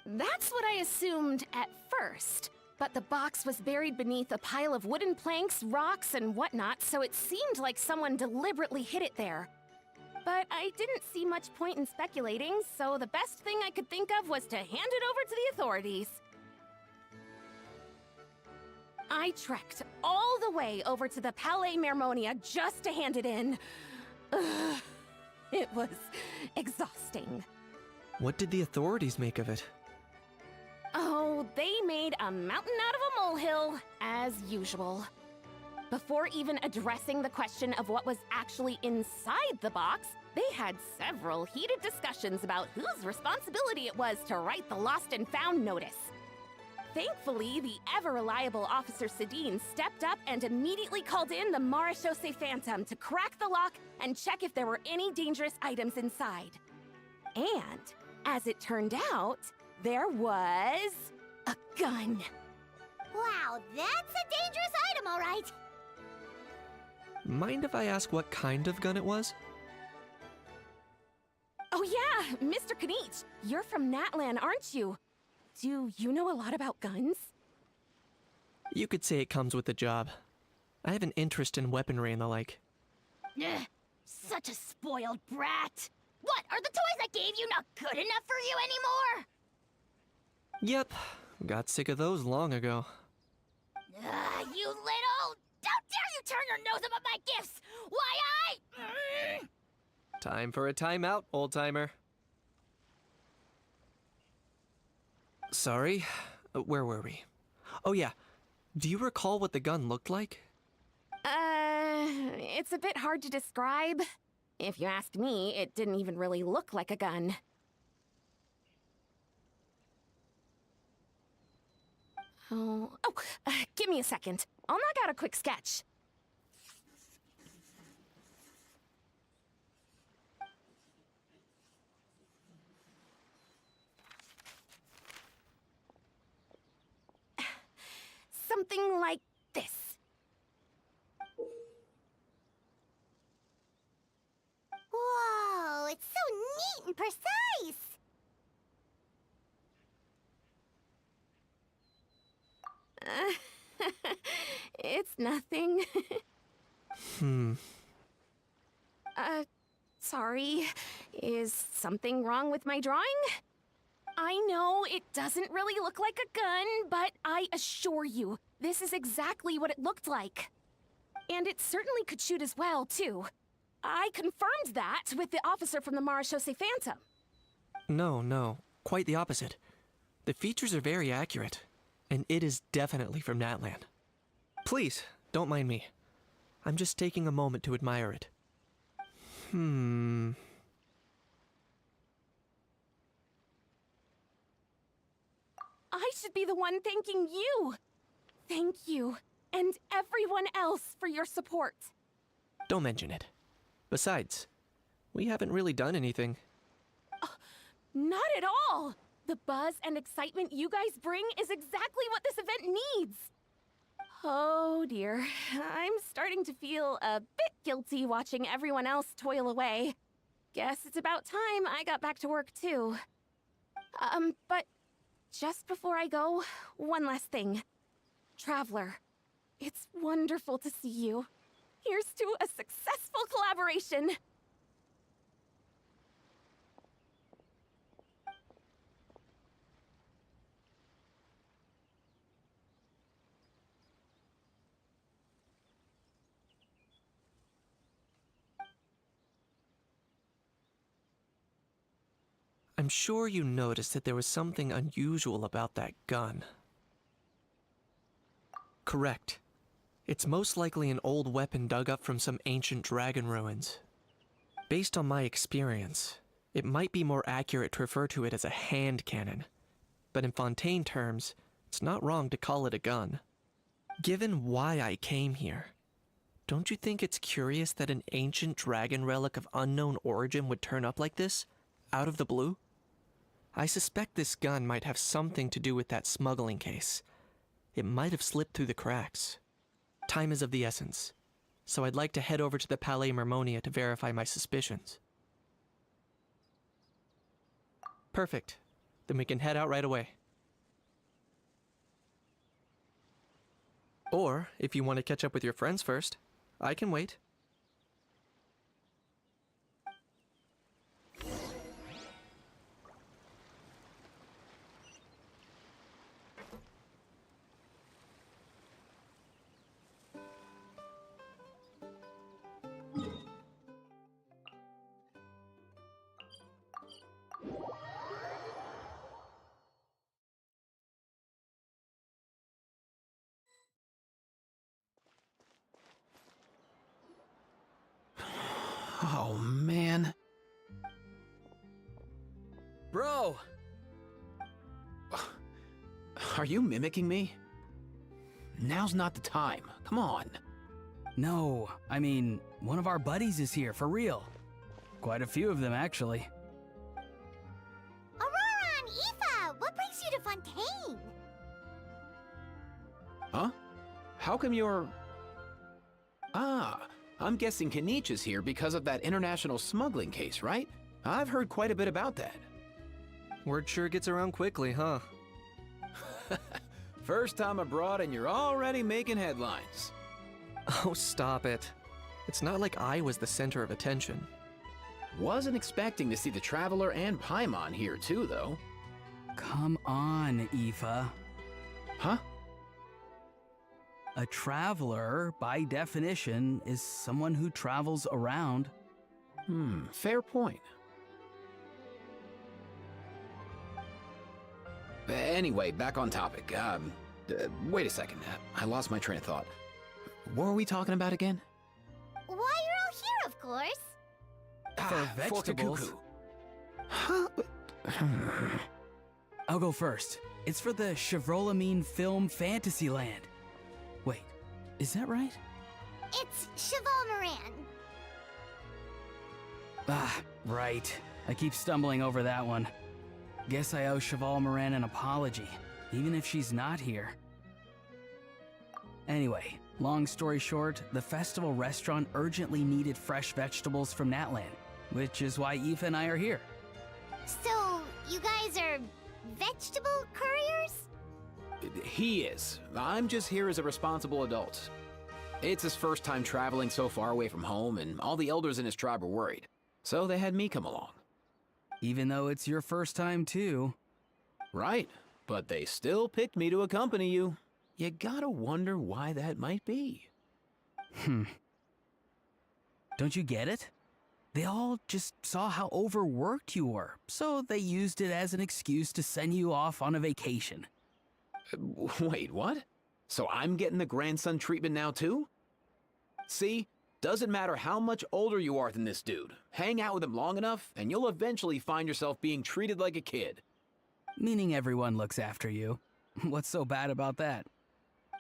That's what I assumed at first. But the box was buried beneath a pile of wooden planks, rocks, and whatnot, so it seemed like someone deliberately hid it there. but I didn't see much point in speculating, so the best thing I could think of was to hand it over to the authorities. I trekked all the way over to the Palais Mermonia just to hand it in. Ugh, it was exhausting. What did the authorities make of it? Oh, they made a mountain out of a molehill, as usual. Before even addressing the question of what was actually inside the box, they had several heated discussions about whose responsibility it was to write the lost and found notice. Thankfully, the ever-reliable Officer Sedine stepped up and immediately called in the Marechaussee Phantom to crack the lock and check if there were any dangerous items inside. And, as it turned out, there was a gun. Wow, that's a dangerous item, all right. Mind if I ask what kind of gun it was? Oh yeah, Mr. Kanich, you're from Natlan, aren't you? Do you know a lot about guns? You could say it comes with the job. I have an interest in weaponry and the like. Ugh, such a spoiled brat. What, are the toys I gave you not good enough for you anymore? Yep, got sick of those long ago. You little... Don't dare you turn your nose up at my gifts! Why, Time for a timeout, old-timer. Sorry, where were we? Oh yeah, do you recall what the gun looked like? It's a bit hard to describe. If you ask me, it didn't even really look like a gun. Give me a second. I'll knock out a quick sketch. Something like this. Whoa, it's so neat and precise! It's nothing. Sorry. Is something wrong with my drawing? I know it doesn't really look like a gun, but I assure you, this is exactly what it looked like. And it certainly could shoot as well, too. I confirmed that with the officer from the Marechaussee Phantom. No, quite the opposite. The features are very accurate, and it is definitely from Natlan. Please, don't mind me. I'm just taking a moment to admire it. I should be the one thanking you. Thank you, and everyone else for your support. Don't mention it. Besides, we haven't really done anything. Not at all! The buzz and excitement you guys bring is exactly what this event needs. Oh dear, I'm starting to feel a bit guilty watching everyone else toil away. Guess it's about time I got back to work too. But just before I go, one last thing. Traveler, it's wonderful to see you. Here's to a successful collaboration! I'm sure you noticed that there was something unusual about that gun. Correct. It's most likely an old weapon dug up from some ancient dragon ruins. Based on my experience, it might be more accurate to refer to it as a hand cannon. But in Fontaine terms, it's not wrong to call it a gun. Given why I came here, don't you think it's curious that an ancient dragon relic of unknown origin would turn up like this, out of the blue? I suspect this gun might have something to do with that smuggling case. It might have slipped through the cracks. Time is of the essence, so I'd like to head over to the Palais Mermonia to verify my suspicions. Perfect. Then we can head out right away. Or, if you want to catch up with your friends first, I can wait. Bro! Are you mimicking me? Now's not the time. Come on. No, I mean, one of our buddies is here, for real. Quite a few of them, actually. Aurora and Aoife, what brings you to Fontaine? Huh? How come you're... Ah, I'm guessing Kanich is here because of that international smuggling case, right? I've heard quite a bit about that. Word sure gets around quickly, huh? First time abroad and you're already making headlines. Oh, stop it. It's not like I was the center of attention. Wasn't expecting to see the Traveler and Paimon here too, though. Come on, Aoife. Huh? A traveler, by definition, is someone who travels around. Fair point. Anyway, back on topic. Wait a second. I lost my train of thought. What were we talking about again? Why, you're all here, of course. For vegetables. Kakuku. Huh? I'll go first. It's for the Chevrolamine Film Fantasyland. Wait, is that right? It's Cheval Moran. Ah, right. I keep stumbling over that one. Guess I owe Cheval Moran an apology, even if she's not here. Anyway, long story short, the festival restaurant urgently needed fresh vegetables from Natlan, which is why Aoife and I are here. So, you guys are vegetable couriers? He is. I'm just here as a responsible adult. It's his first time traveling so far away from home, and all the elders in his tribe were worried. So they had me come along. Even though it's your first time too. Right, but they still picked me to accompany you. You gotta wonder why that might be. Don't you get it? They all just saw how overworked you were, so they used it as an excuse to send you off on a vacation. Wait, what? So I'm getting the grandson treatment now too? See? Doesn't matter how much older you are than this dude. Hang out with him long enough, and you'll eventually find yourself being treated like a kid. Meaning everyone looks after you. What's so bad about that?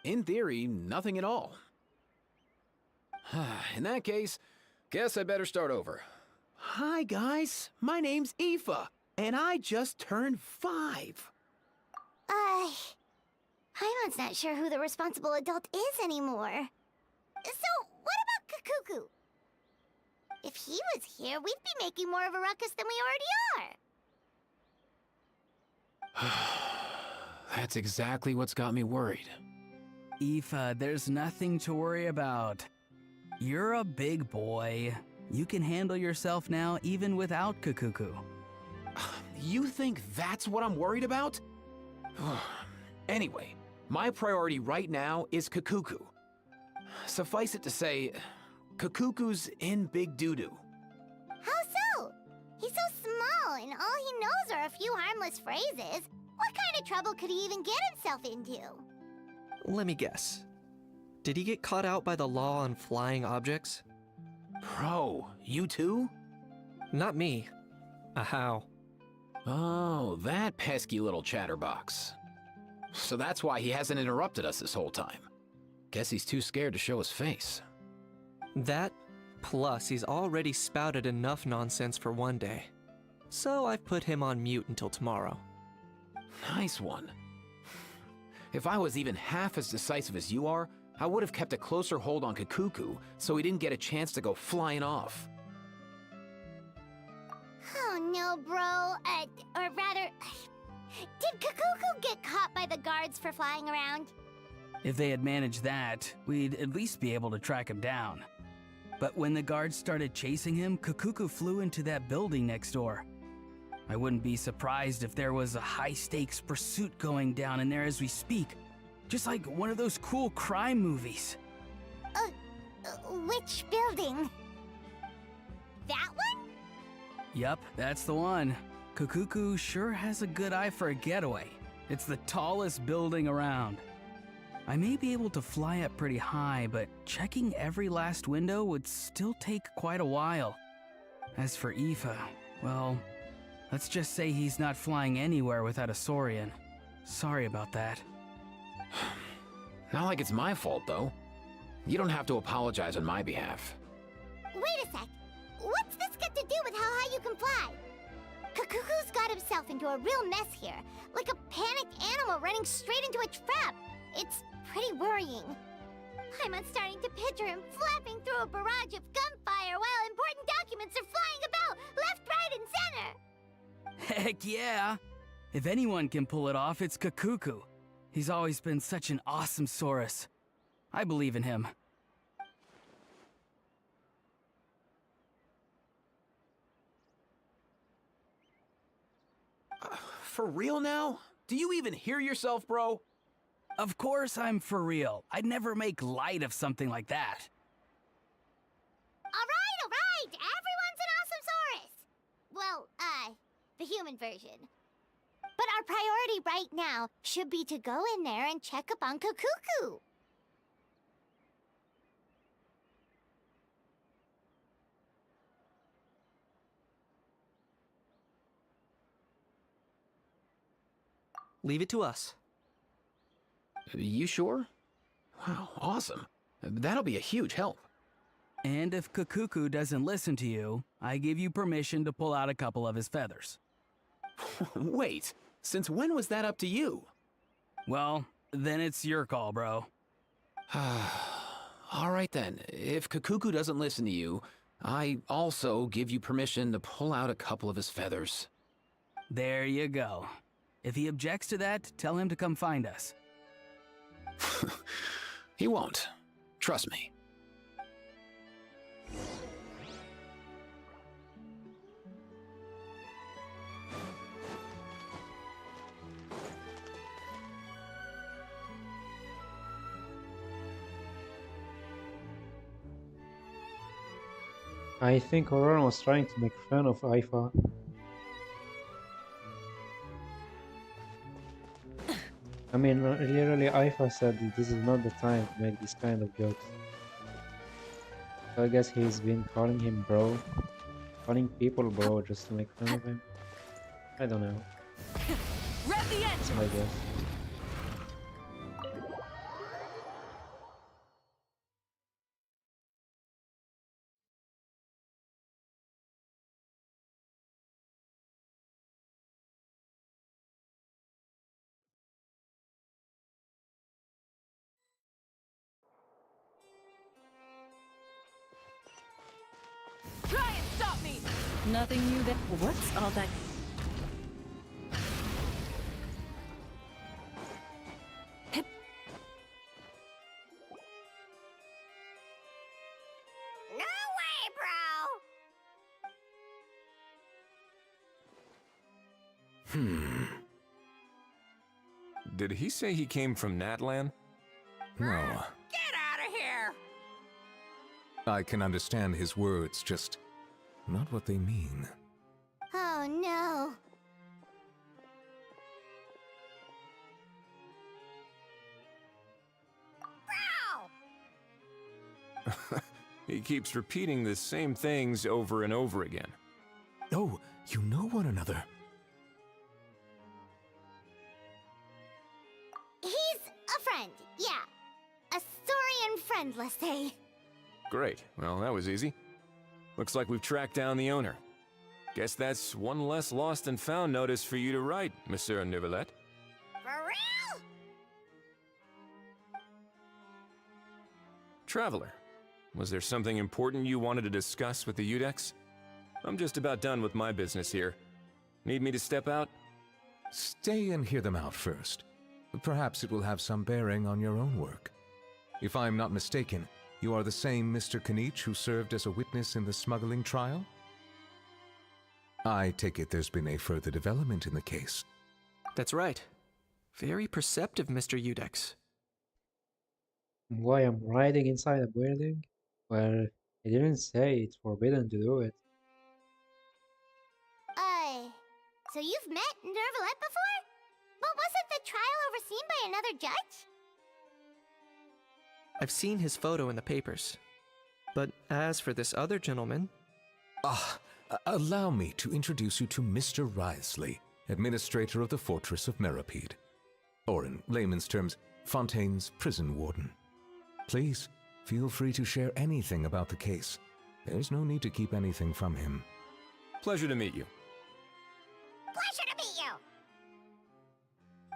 In theory, nothing at all. In that case, guess I better start over. Hi guys, my name's Aoife, and I just turned 5. Paimon's not sure who the responsible adult is anymore. So, what about Kakuku? If he was here, we'd be making more of a ruckus than we already are. That's exactly what's got me worried. Aoife, there's nothing to worry about. You're a big boy. You can handle yourself now even without Kakuku. You think that's what I'm worried about? Anyway, my priority right now is Kakuku. Suffice it to say, Kakuku's in big doo-doo. How so? He's so small, and all he knows are a few harmless phrases. What kind of trouble could he even get himself into? Let me guess. Did he get caught out by the law on flying objects? Bro, you too? Not me. How? Oh, that pesky little chatterbox. So that's why he hasn't interrupted us this whole time. Guess he's too scared to show his face. That, plus he's already spouted enough nonsense for one day. So I've put him on mute until tomorrow. Nice one. If I was even half as decisive as you are, I would have kept a closer hold on Kakuku so he didn't get a chance to go flying off. Oh no, bro. Or rather, did Kakuku get caught by the guards for flying around? If they had managed that, we'd at least be able to track him down. But when the guards started chasing him, Kakuku flew into that building next door. I wouldn't be surprised if there was a high-stakes pursuit going down in there as we speak. Just like one of those cool crime movies. Which building? That one? Yup, that's the one. Kakuku sure has a good eye for a getaway. It's the tallest building around. I may be able to fly up pretty high, but checking every last window would still take quite a while. As for Aoife, well, Let's just say he's not flying anywhere without a Saurian. Sorry about that. Not like it's my fault, though. You don't have to apologize on my behalf. Wait a sec. What's this got to do with how high you can fly? Kakuku's got himself into a real mess here. Like a panicked animal running straight into a trap. It's pretty worrying. I'm starting to picture him flapping through a barrage of gunfire while important documents are flying about left, right, and center. Heck yeah! If anyone can pull it off, it's Kakuku. He's always been such an awesome Saurus. I believe in him. For real now? Do you even hear yourself, bro? Of course I'm for real. I'd never make light of something like that. All right. Everyone's an awesome Saurus. Well, the human version. But our priority right now should be to go in there and check up on Kakuku. Leave it to us. You sure? Wow, awesome. That'll be a huge help. And if Kakuku doesn't listen to you, I give you permission to pull out a couple of his feathers. Wait, since when was that up to you? Well, then it's your call, bro. All right then, if Kakuku doesn't listen to you, I also give you permission to pull out a couple of his feathers. There you go. If he objects to that, tell him to come find us. He won't. Trust me. I think Aurora was trying to make fun of Aifa. I mean, literally, Aifa said that this is not the time to make this kind of jokes. So I guess he's been calling him bro. Calling people bro just to make fun of him. I don't know. Rev the engine! I guess. Try and stop me! Nothing new there. What's all that? No way, bro! Did he say he came from Natlan? No. Get out of here! I can understand his words, just not what they mean. Oh no. Bro! He keeps repeating the same things over and over again. Oh, you know one another. He's a friend, yeah. A Saurian friend, let's say. Great. Well, that was easy. Looks like we've tracked down the owner. Guess that's one less lost and found notice for you to write, Monsieur Neuvillette. For real? Traveler, was there something important you wanted to discuss with the Udex? I'm just about done with my business here. Need me to step out? Stay and hear them out first. Perhaps it will have some bearing on your own work. If I'm not mistaken, you are the same Mr. Kanich who served as a witness in the smuggling trial? I take it there's been a further development in the case. That's right. Very perceptive, Mr. Udex. Why I'm riding inside a building? Well, he didn't say it's forbidden to do it. So you've met Neuvillette before? But wasn't the trial overseen by another judge? I've seen his photo in the papers. But as for this other gentleman... Ah, Allow me to introduce you to Mr. Wriothesley, administrator of the Fortress of Meripede. Or in layman's terms, Fontaine's prison warden. Please, feel free to share anything about the case. There's no need to keep anything from him. Pleasure to meet you. Pleasure to meet you!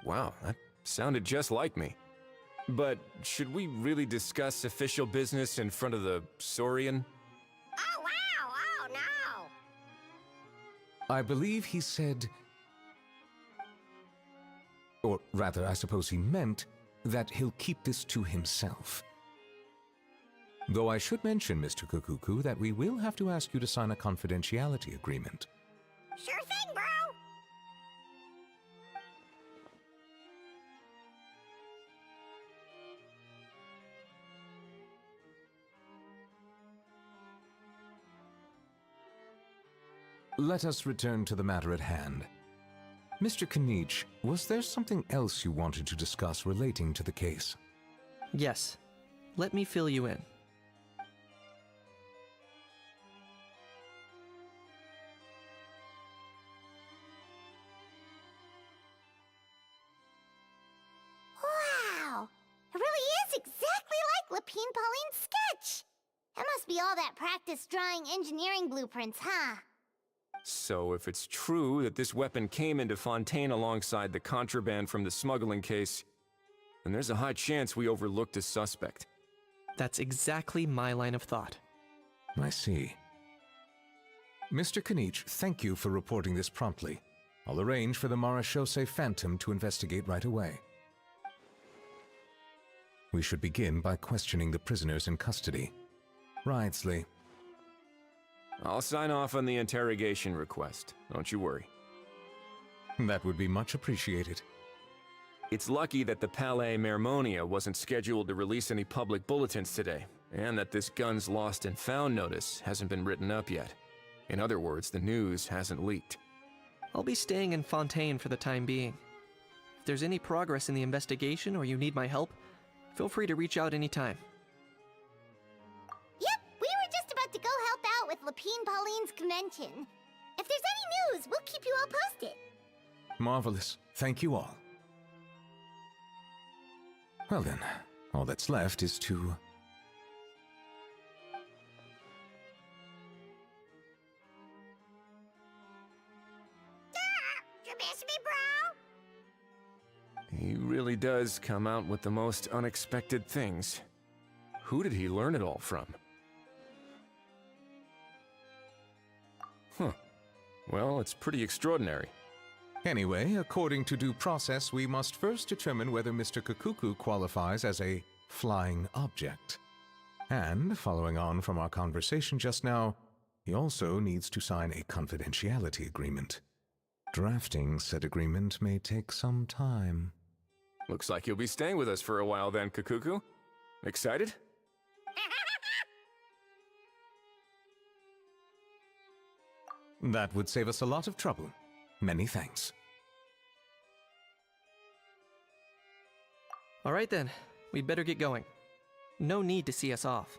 Wow, that sounded just like me. But should we really discuss official business in front of the Saurian? Oh, wow! Oh, no! I believe he said... Or rather, I suppose he meant that he'll keep this to himself. Though I should mention, Mr. Kukuku, that we will have to ask you to sign a confidentiality agreement. Sure thing, bro! Let us return to the matter at hand. Mr. Kanich, was there something else you wanted to discuss relating to the case? Yes. Let me fill you in. Wow! It really is exactly like Lapine Pauline's sketch! That must be all that practice drawing engineering blueprints, huh? So if it's true that this weapon came into Fontaine alongside the contraband from the smuggling case, then there's a high chance we overlooked a suspect. That's exactly my line of thought. I see. Mr. Kanich, thank you for reporting this promptly. I'll arrange for the Marechaussee Phantom to investigate right away. We should begin by questioning the prisoners in custody. Wriothesley. I'll sign off on the interrogation request, don't you worry. That would be much appreciated. It's lucky that the Palais Mermonia wasn't scheduled to release any public bulletins today, and that this guns lost and found notice hasn't been written up yet. In other words, the news hasn't leaked. I'll be staying in Fontaine for the time being. If there's any progress in the investigation or you need my help, feel free to reach out anytime. Yep, we were just about to go help out with Lapine Pauline's convention. If there's any news, we'll keep you all posted. Marvelous. Thank you all. Well then, all that's left is to... You miss me, bro? He really does come out with the most unexpected things. Who did he learn it all from? Huh. Well, it's pretty extraordinary. Anyway, according to due process, we must first determine whether Mr. Kukuku qualifies as a flying object. And, following on from our conversation just now, he also needs to sign a confidentiality agreement. Drafting said agreement may take some time. Looks like you'll be staying with us for a while then, Kukuku. Excited? That would save us a lot of trouble. Many thanks. All right then, we'd better get going. No need to see us off.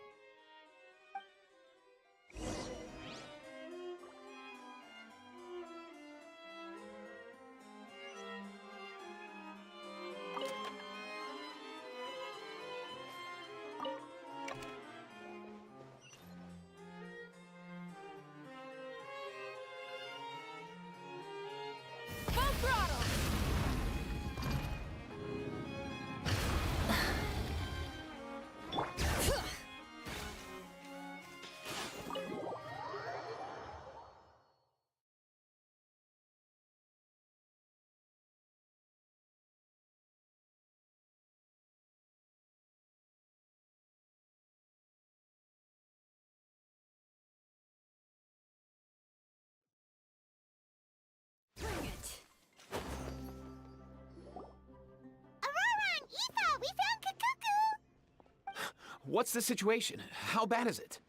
We found Kukuku! What's the situation? How bad is it?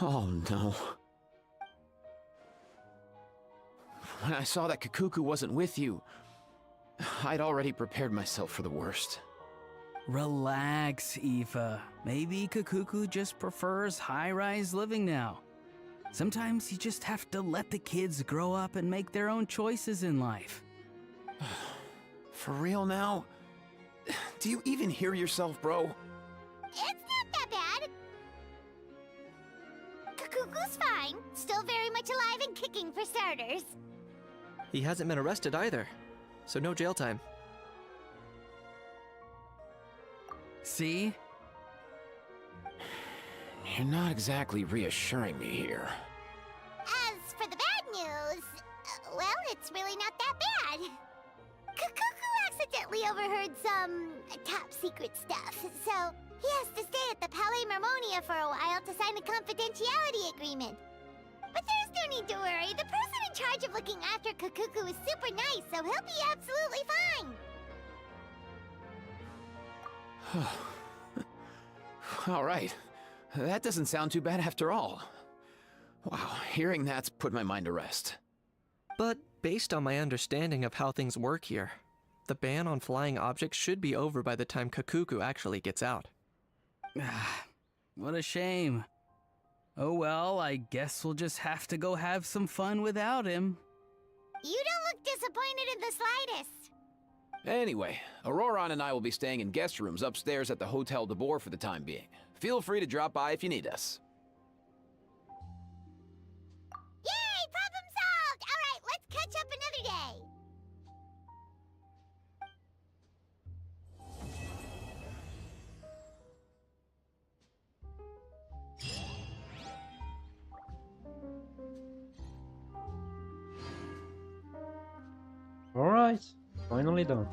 Oh no. When I saw that Kukuku wasn't with you, I'd already prepared myself for the worst. Relax, Aoife. Maybe Kakuku just prefers high-rise living now. Sometimes you just have to let the kids grow up and make their own choices in life. For real now? Do you even hear yourself, bro? It's not that bad. Kakuku's fine. Still very much alive and kicking for starters. He hasn't been arrested either, so no jail time. See? You're not exactly reassuring me here. As for the bad news, well, it's really not that bad. Kakuku accidentally overheard some top secret stuff, so he has to stay at the Palais Mermonia for a while to sign a confidentiality agreement. But there's no need to worry. The person in charge of looking after Kakuku is super nice, so he'll be absolutely fine. All right. That doesn't sound too bad after all. Wow, hearing that's put my mind to rest. But based on my understanding of how things work here, the ban on flying objects should be over by the time Kakuku actually gets out. What a shame. Oh well, I guess we'll just have to go have some fun without him. You don't look disappointed in the slightest. Anyway, Auroron and I will be staying in guest rooms upstairs at the Hotel de Boer for the time being. Feel free to drop by if you need us. Yay! Problem solved! Alright, let's catch up another day. Alright, finally done.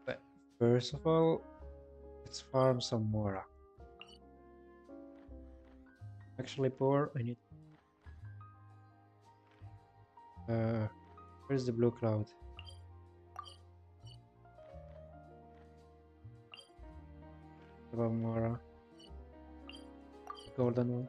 But first of all, let's farm some more. Actually, poor, I need. Where's the blue cloud? About Mora. Golden one.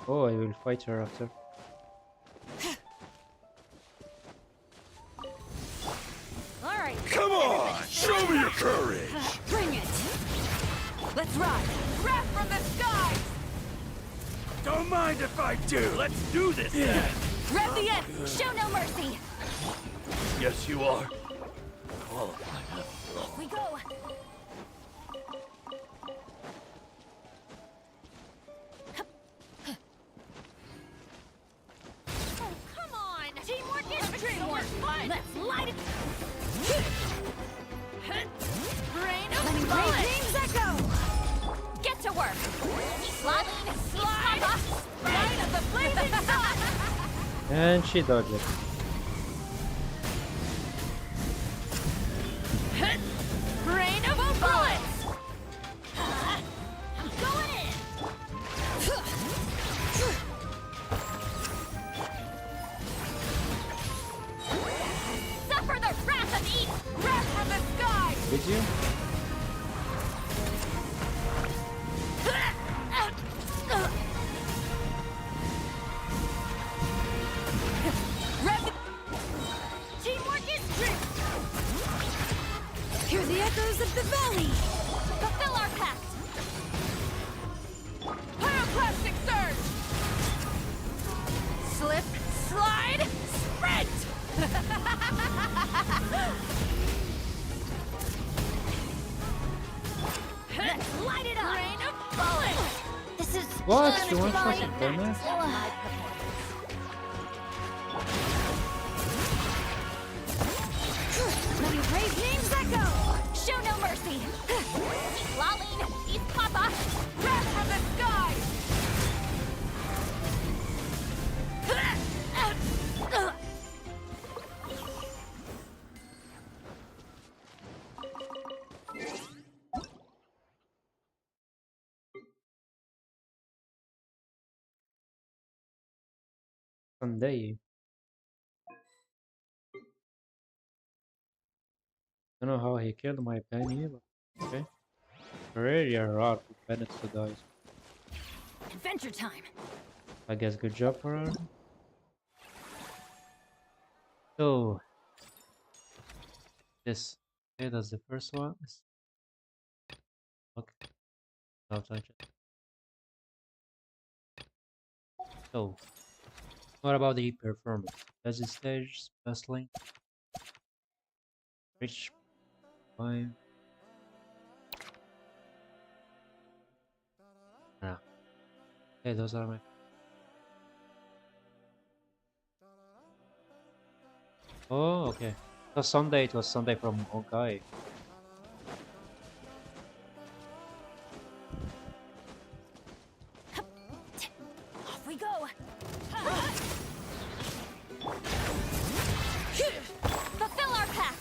Oh, I will fight her after. All right. Come on! Show me your courage! Bring it! Let's ride! Wrath from the skies! Don't mind if I do! Let's do this then! Rev the end! Show no mercy! Yes, you are. Off we go! Oh, come on! Teamwork is teamwork! Let's light it! Rain of bullets! Echo! Get to work! Slide! Rain of the blazing sun! And she dodged it. Rain of bullets! I'm going in! Suffer the wrath of East! Wrath from the sky! Did you? Teamwork is true! Hear the echoes of the valley! Fulfill our pact! Pyroclastic surge! Slip, slide, sprint! Let's light it up! Rain of bullets! This is What? She honestly wants us fine. to kill me? Let me raise names echo! Show no mercy! Lolling, East Papa! Wrath from the sky! Sunday. Don't know how he killed my penny, but okay. Really rare for Bennett to die. Adventure time. I guess good job for her. So this, okay, that's the first one. Okay, I'll touch it. So what about the performance? Does the stage bustling? Rich fine. Ah, okay, those are my. Oh, okay. So Sunday, it was Sunday from Honkai. Off we go. Fulfill our pact!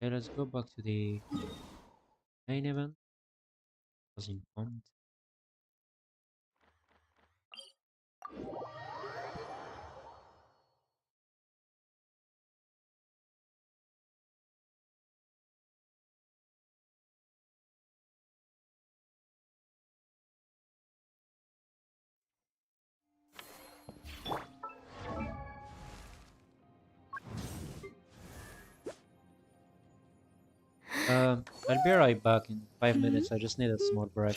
Okay, let's go back to the main event. Was informed. I'll be right back in 5 minutes. I just need a small break.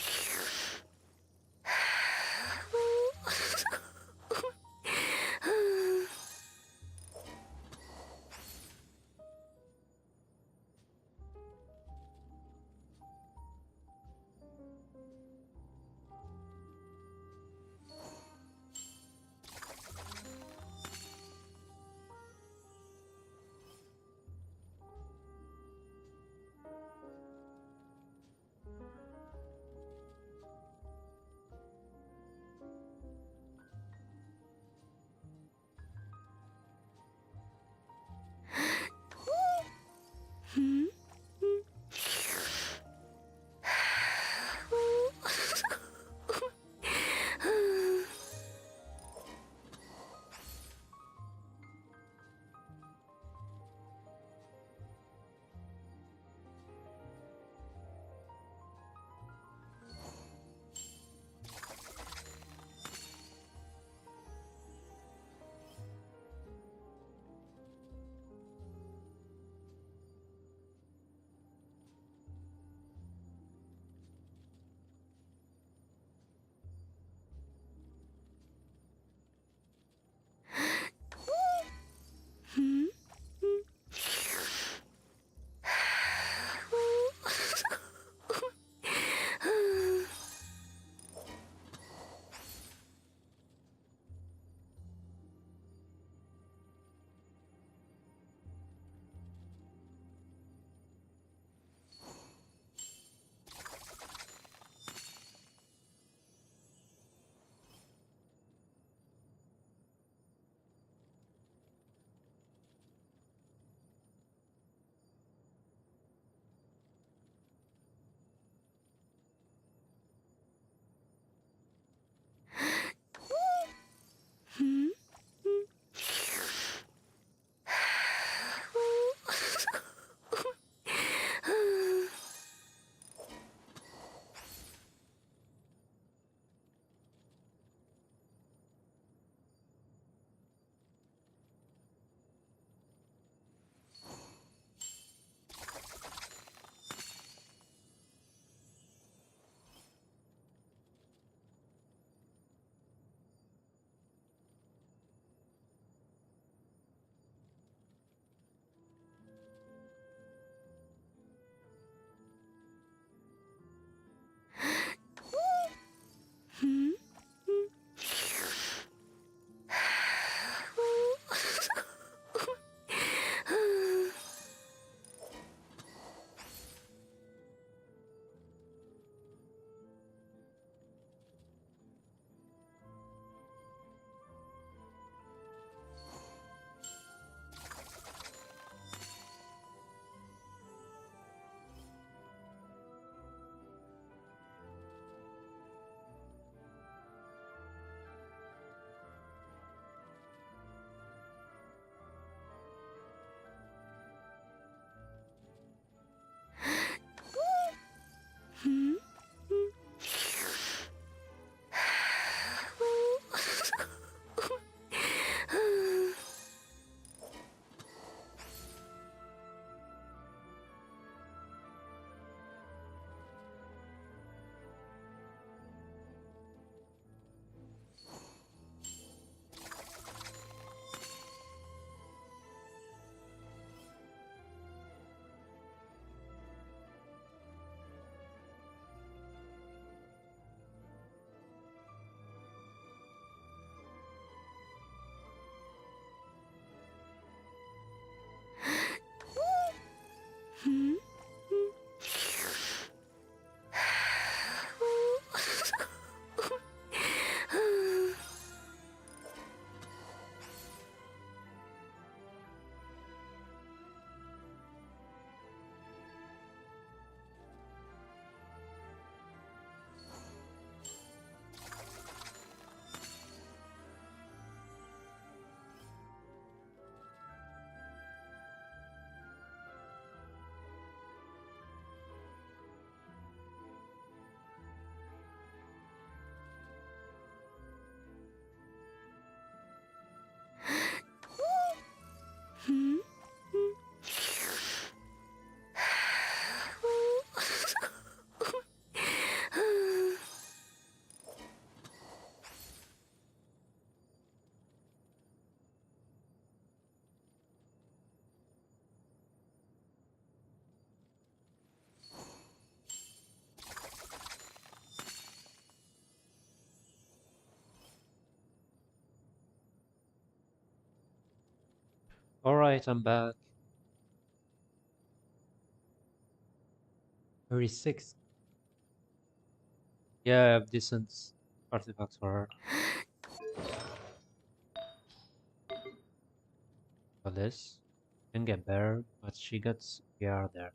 Alright, I'm back. 36. Yeah, I have decent artifacts for her. For this. Can get better, but she got CPR there.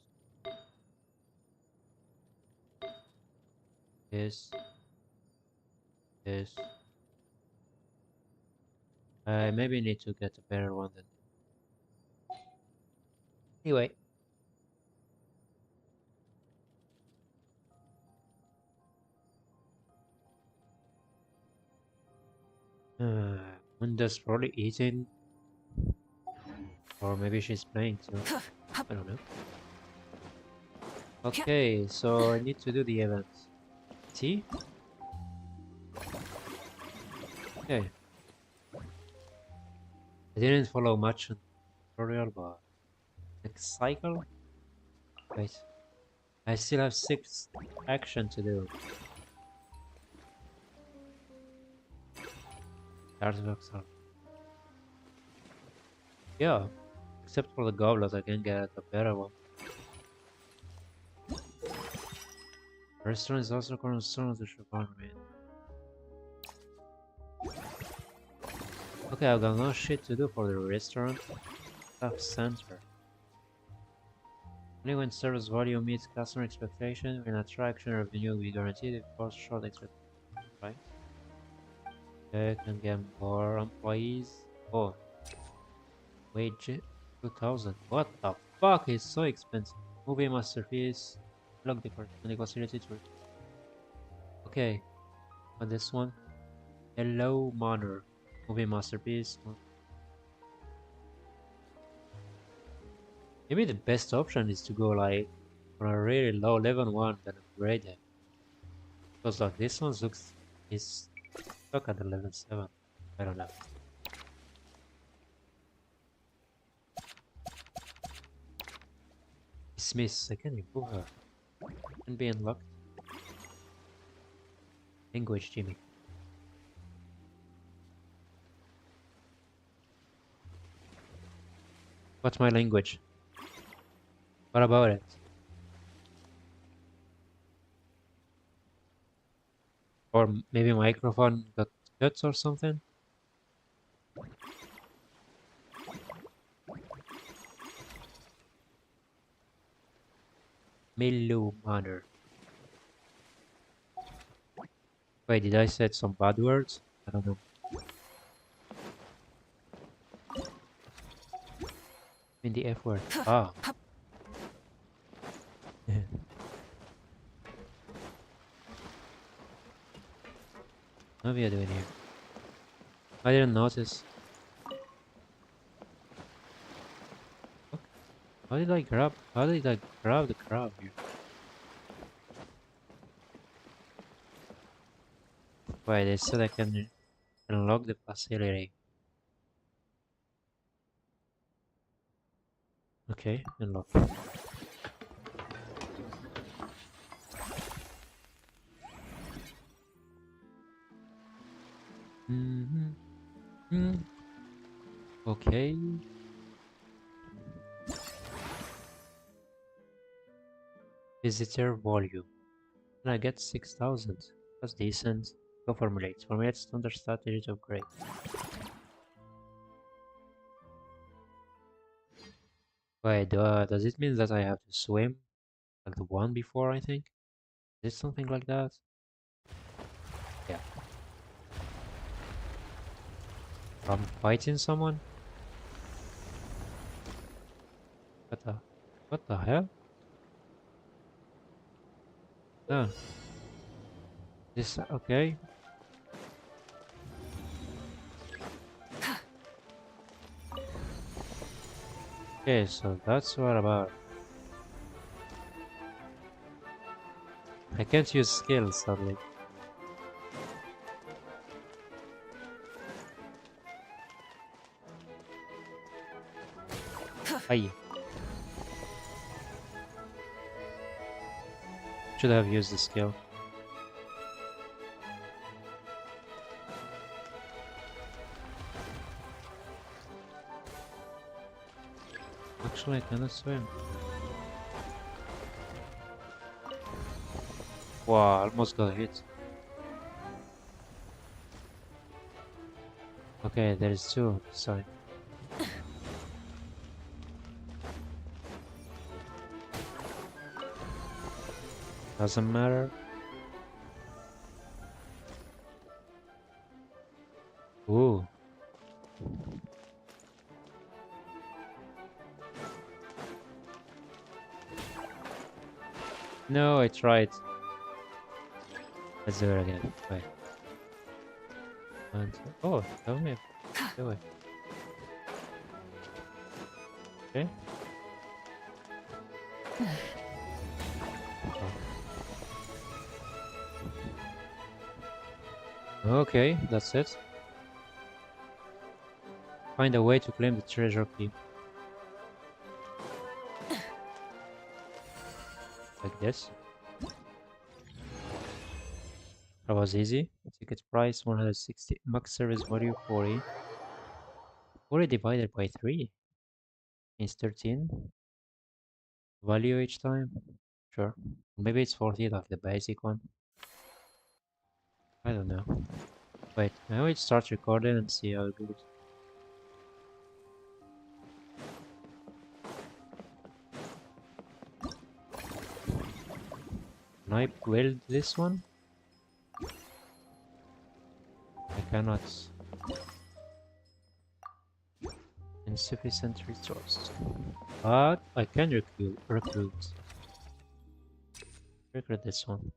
This. This. I maybe need to get a better one than. Anyway. Munda's probably eating. Or maybe she's playing too. I don't know. Okay, so I need to do the event. T? Okay. I didn't follow much on the tutorial, but next cycle? Wait. I still have 6 action to do. Artifacts are. Yeah. Except for the goblet, I can get a better one. Restaurant is also cornerstone of the environment. Okay, I've got no shit to do for the restaurant. Staff center. Only when service volume meets customer expectation, when attraction revenue will be guaranteed if cost short expectation, right? Okay, can get more employees. Oh, wage 2000. What the fuck is so expensive? Movie masterpiece. Look the facility to. Okay, on this one. Hello Manor. Movie masterpiece. Maybe the best option is to go like for a really low level one then upgrade it. Because like this one looks is stuck at the level 7. I don't know. Dismiss, I can improve her. Can be unlocked. Language Jimmy. What's my language? What about it? Or maybe microphone got cuts or something? Milu Manor. Wait, did I say some bad words? I don't know. In the F word. Ah. What are we doing here? I didn't notice. How did I grab the crab here? Wait, they said I can unlock the facility. Okay, unlock. Okay. Visitor volume. And I get 6,000. That's decent. Go formulate. Formulate standard strategy to upgrade. Wait, does it mean that I have to swim? Like the one before, I think? Is it something like that? Yeah. I'm fighting someone? What the hell? Oh. This, okay. Okay, so that's what about. I can't use skills, sadly. Aye. Should have used the skill. Actually, I cannot swim. Wow, almost got hit. Okay, there is two this side. Doesn't matter. Ooh. No, I tried. Let's do it again. Wait. Oh, tell me. Do it. Okay. Okay, that's it. Find a way to claim the treasure key. Like this. That was easy. Ticket price 160. Max service value 40. 40 divided by 3 is 13. Value each time? Sure. Maybe it's 40 like the basic one. I don't know. Wait, I will start recording and see how it goes. Can I build this one? I cannot. Insufficient resource. But I can recruit this one.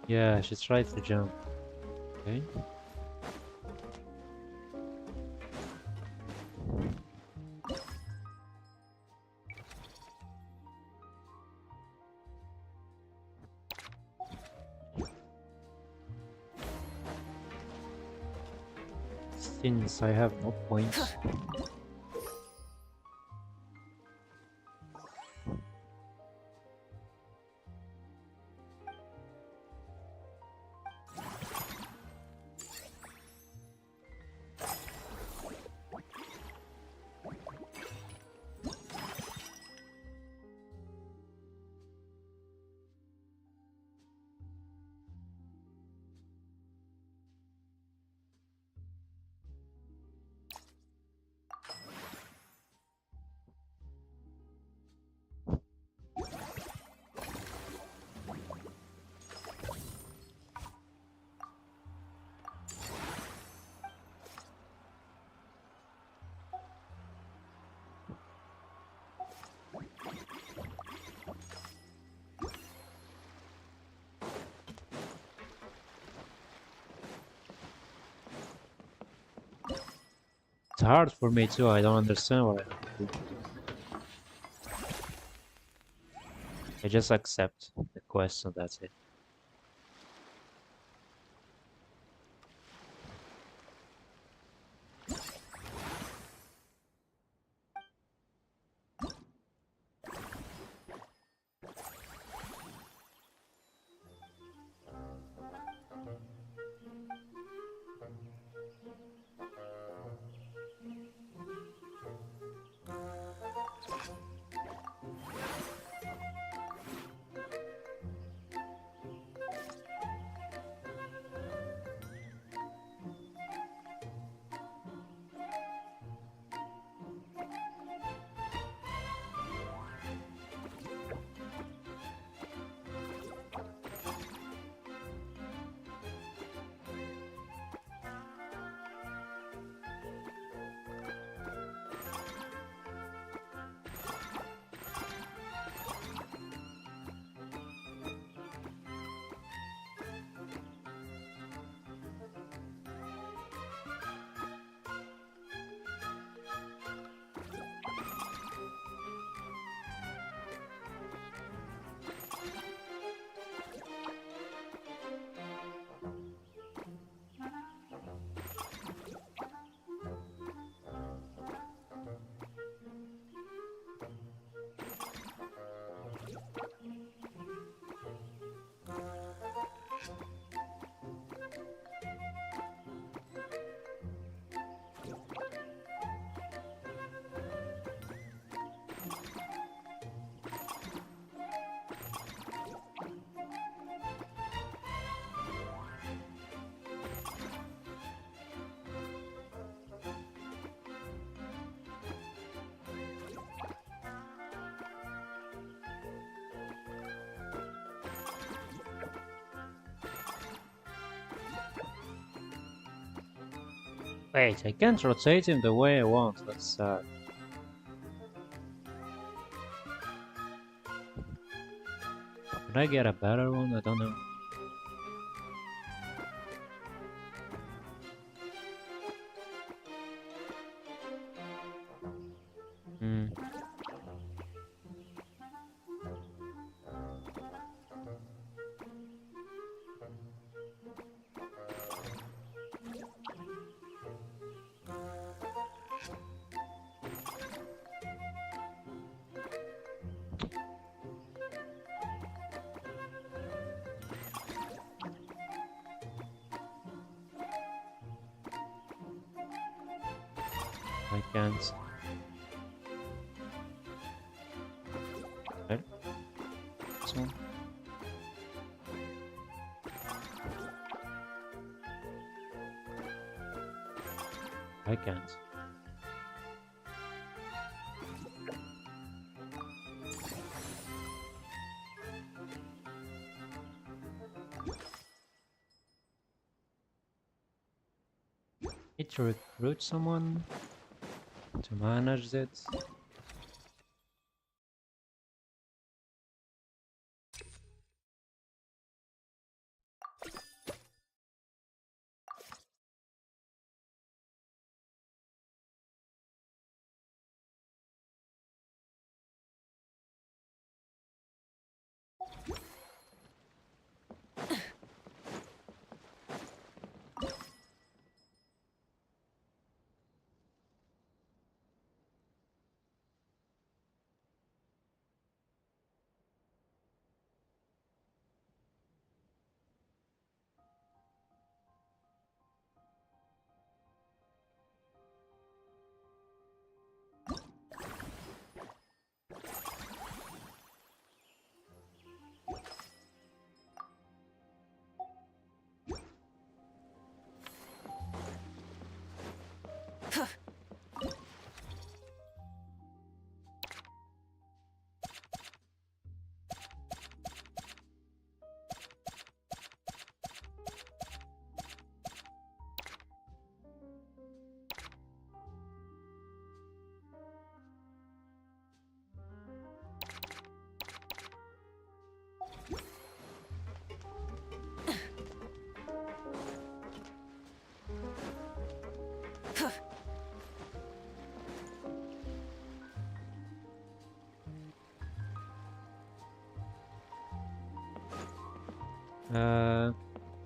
Yeah, she tried to jump. Okay. Since I have no points. It's hard for me too, I don't understand what I have to do. I just accept the quest and that's it. Wait, I can't rotate him the way I want. That's sad. Can I get a better one? I don't know. Hmm. I can't. Right? This one. I can't. Need to recruit someone to manage it.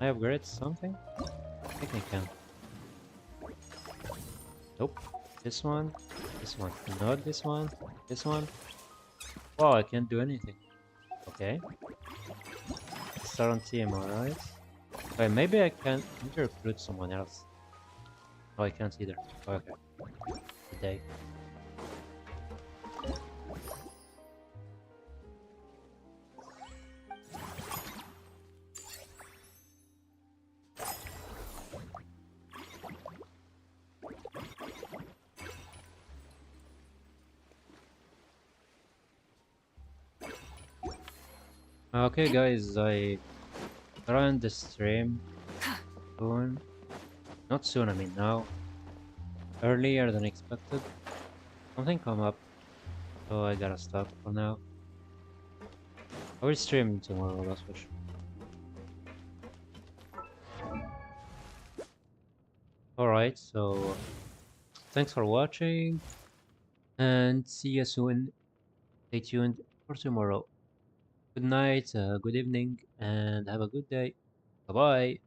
I upgrade something? I think I can. Nope. This one. This one. Not this one. This one. Oh, I can't do anything. Okay. Start on team, alright. Wait, maybe I can recruit someone else. Oh, I can't either. Okay. Good day. Okay, guys, I run the stream soon. Not soon, I mean now. Earlier than expected. Something come up, so I gotta stop for now. I will stream tomorrow, that's for sure. Alright, so thanks for watching and see you soon. Stay tuned for tomorrow. Good night, good evening, and have a good day. Bye bye.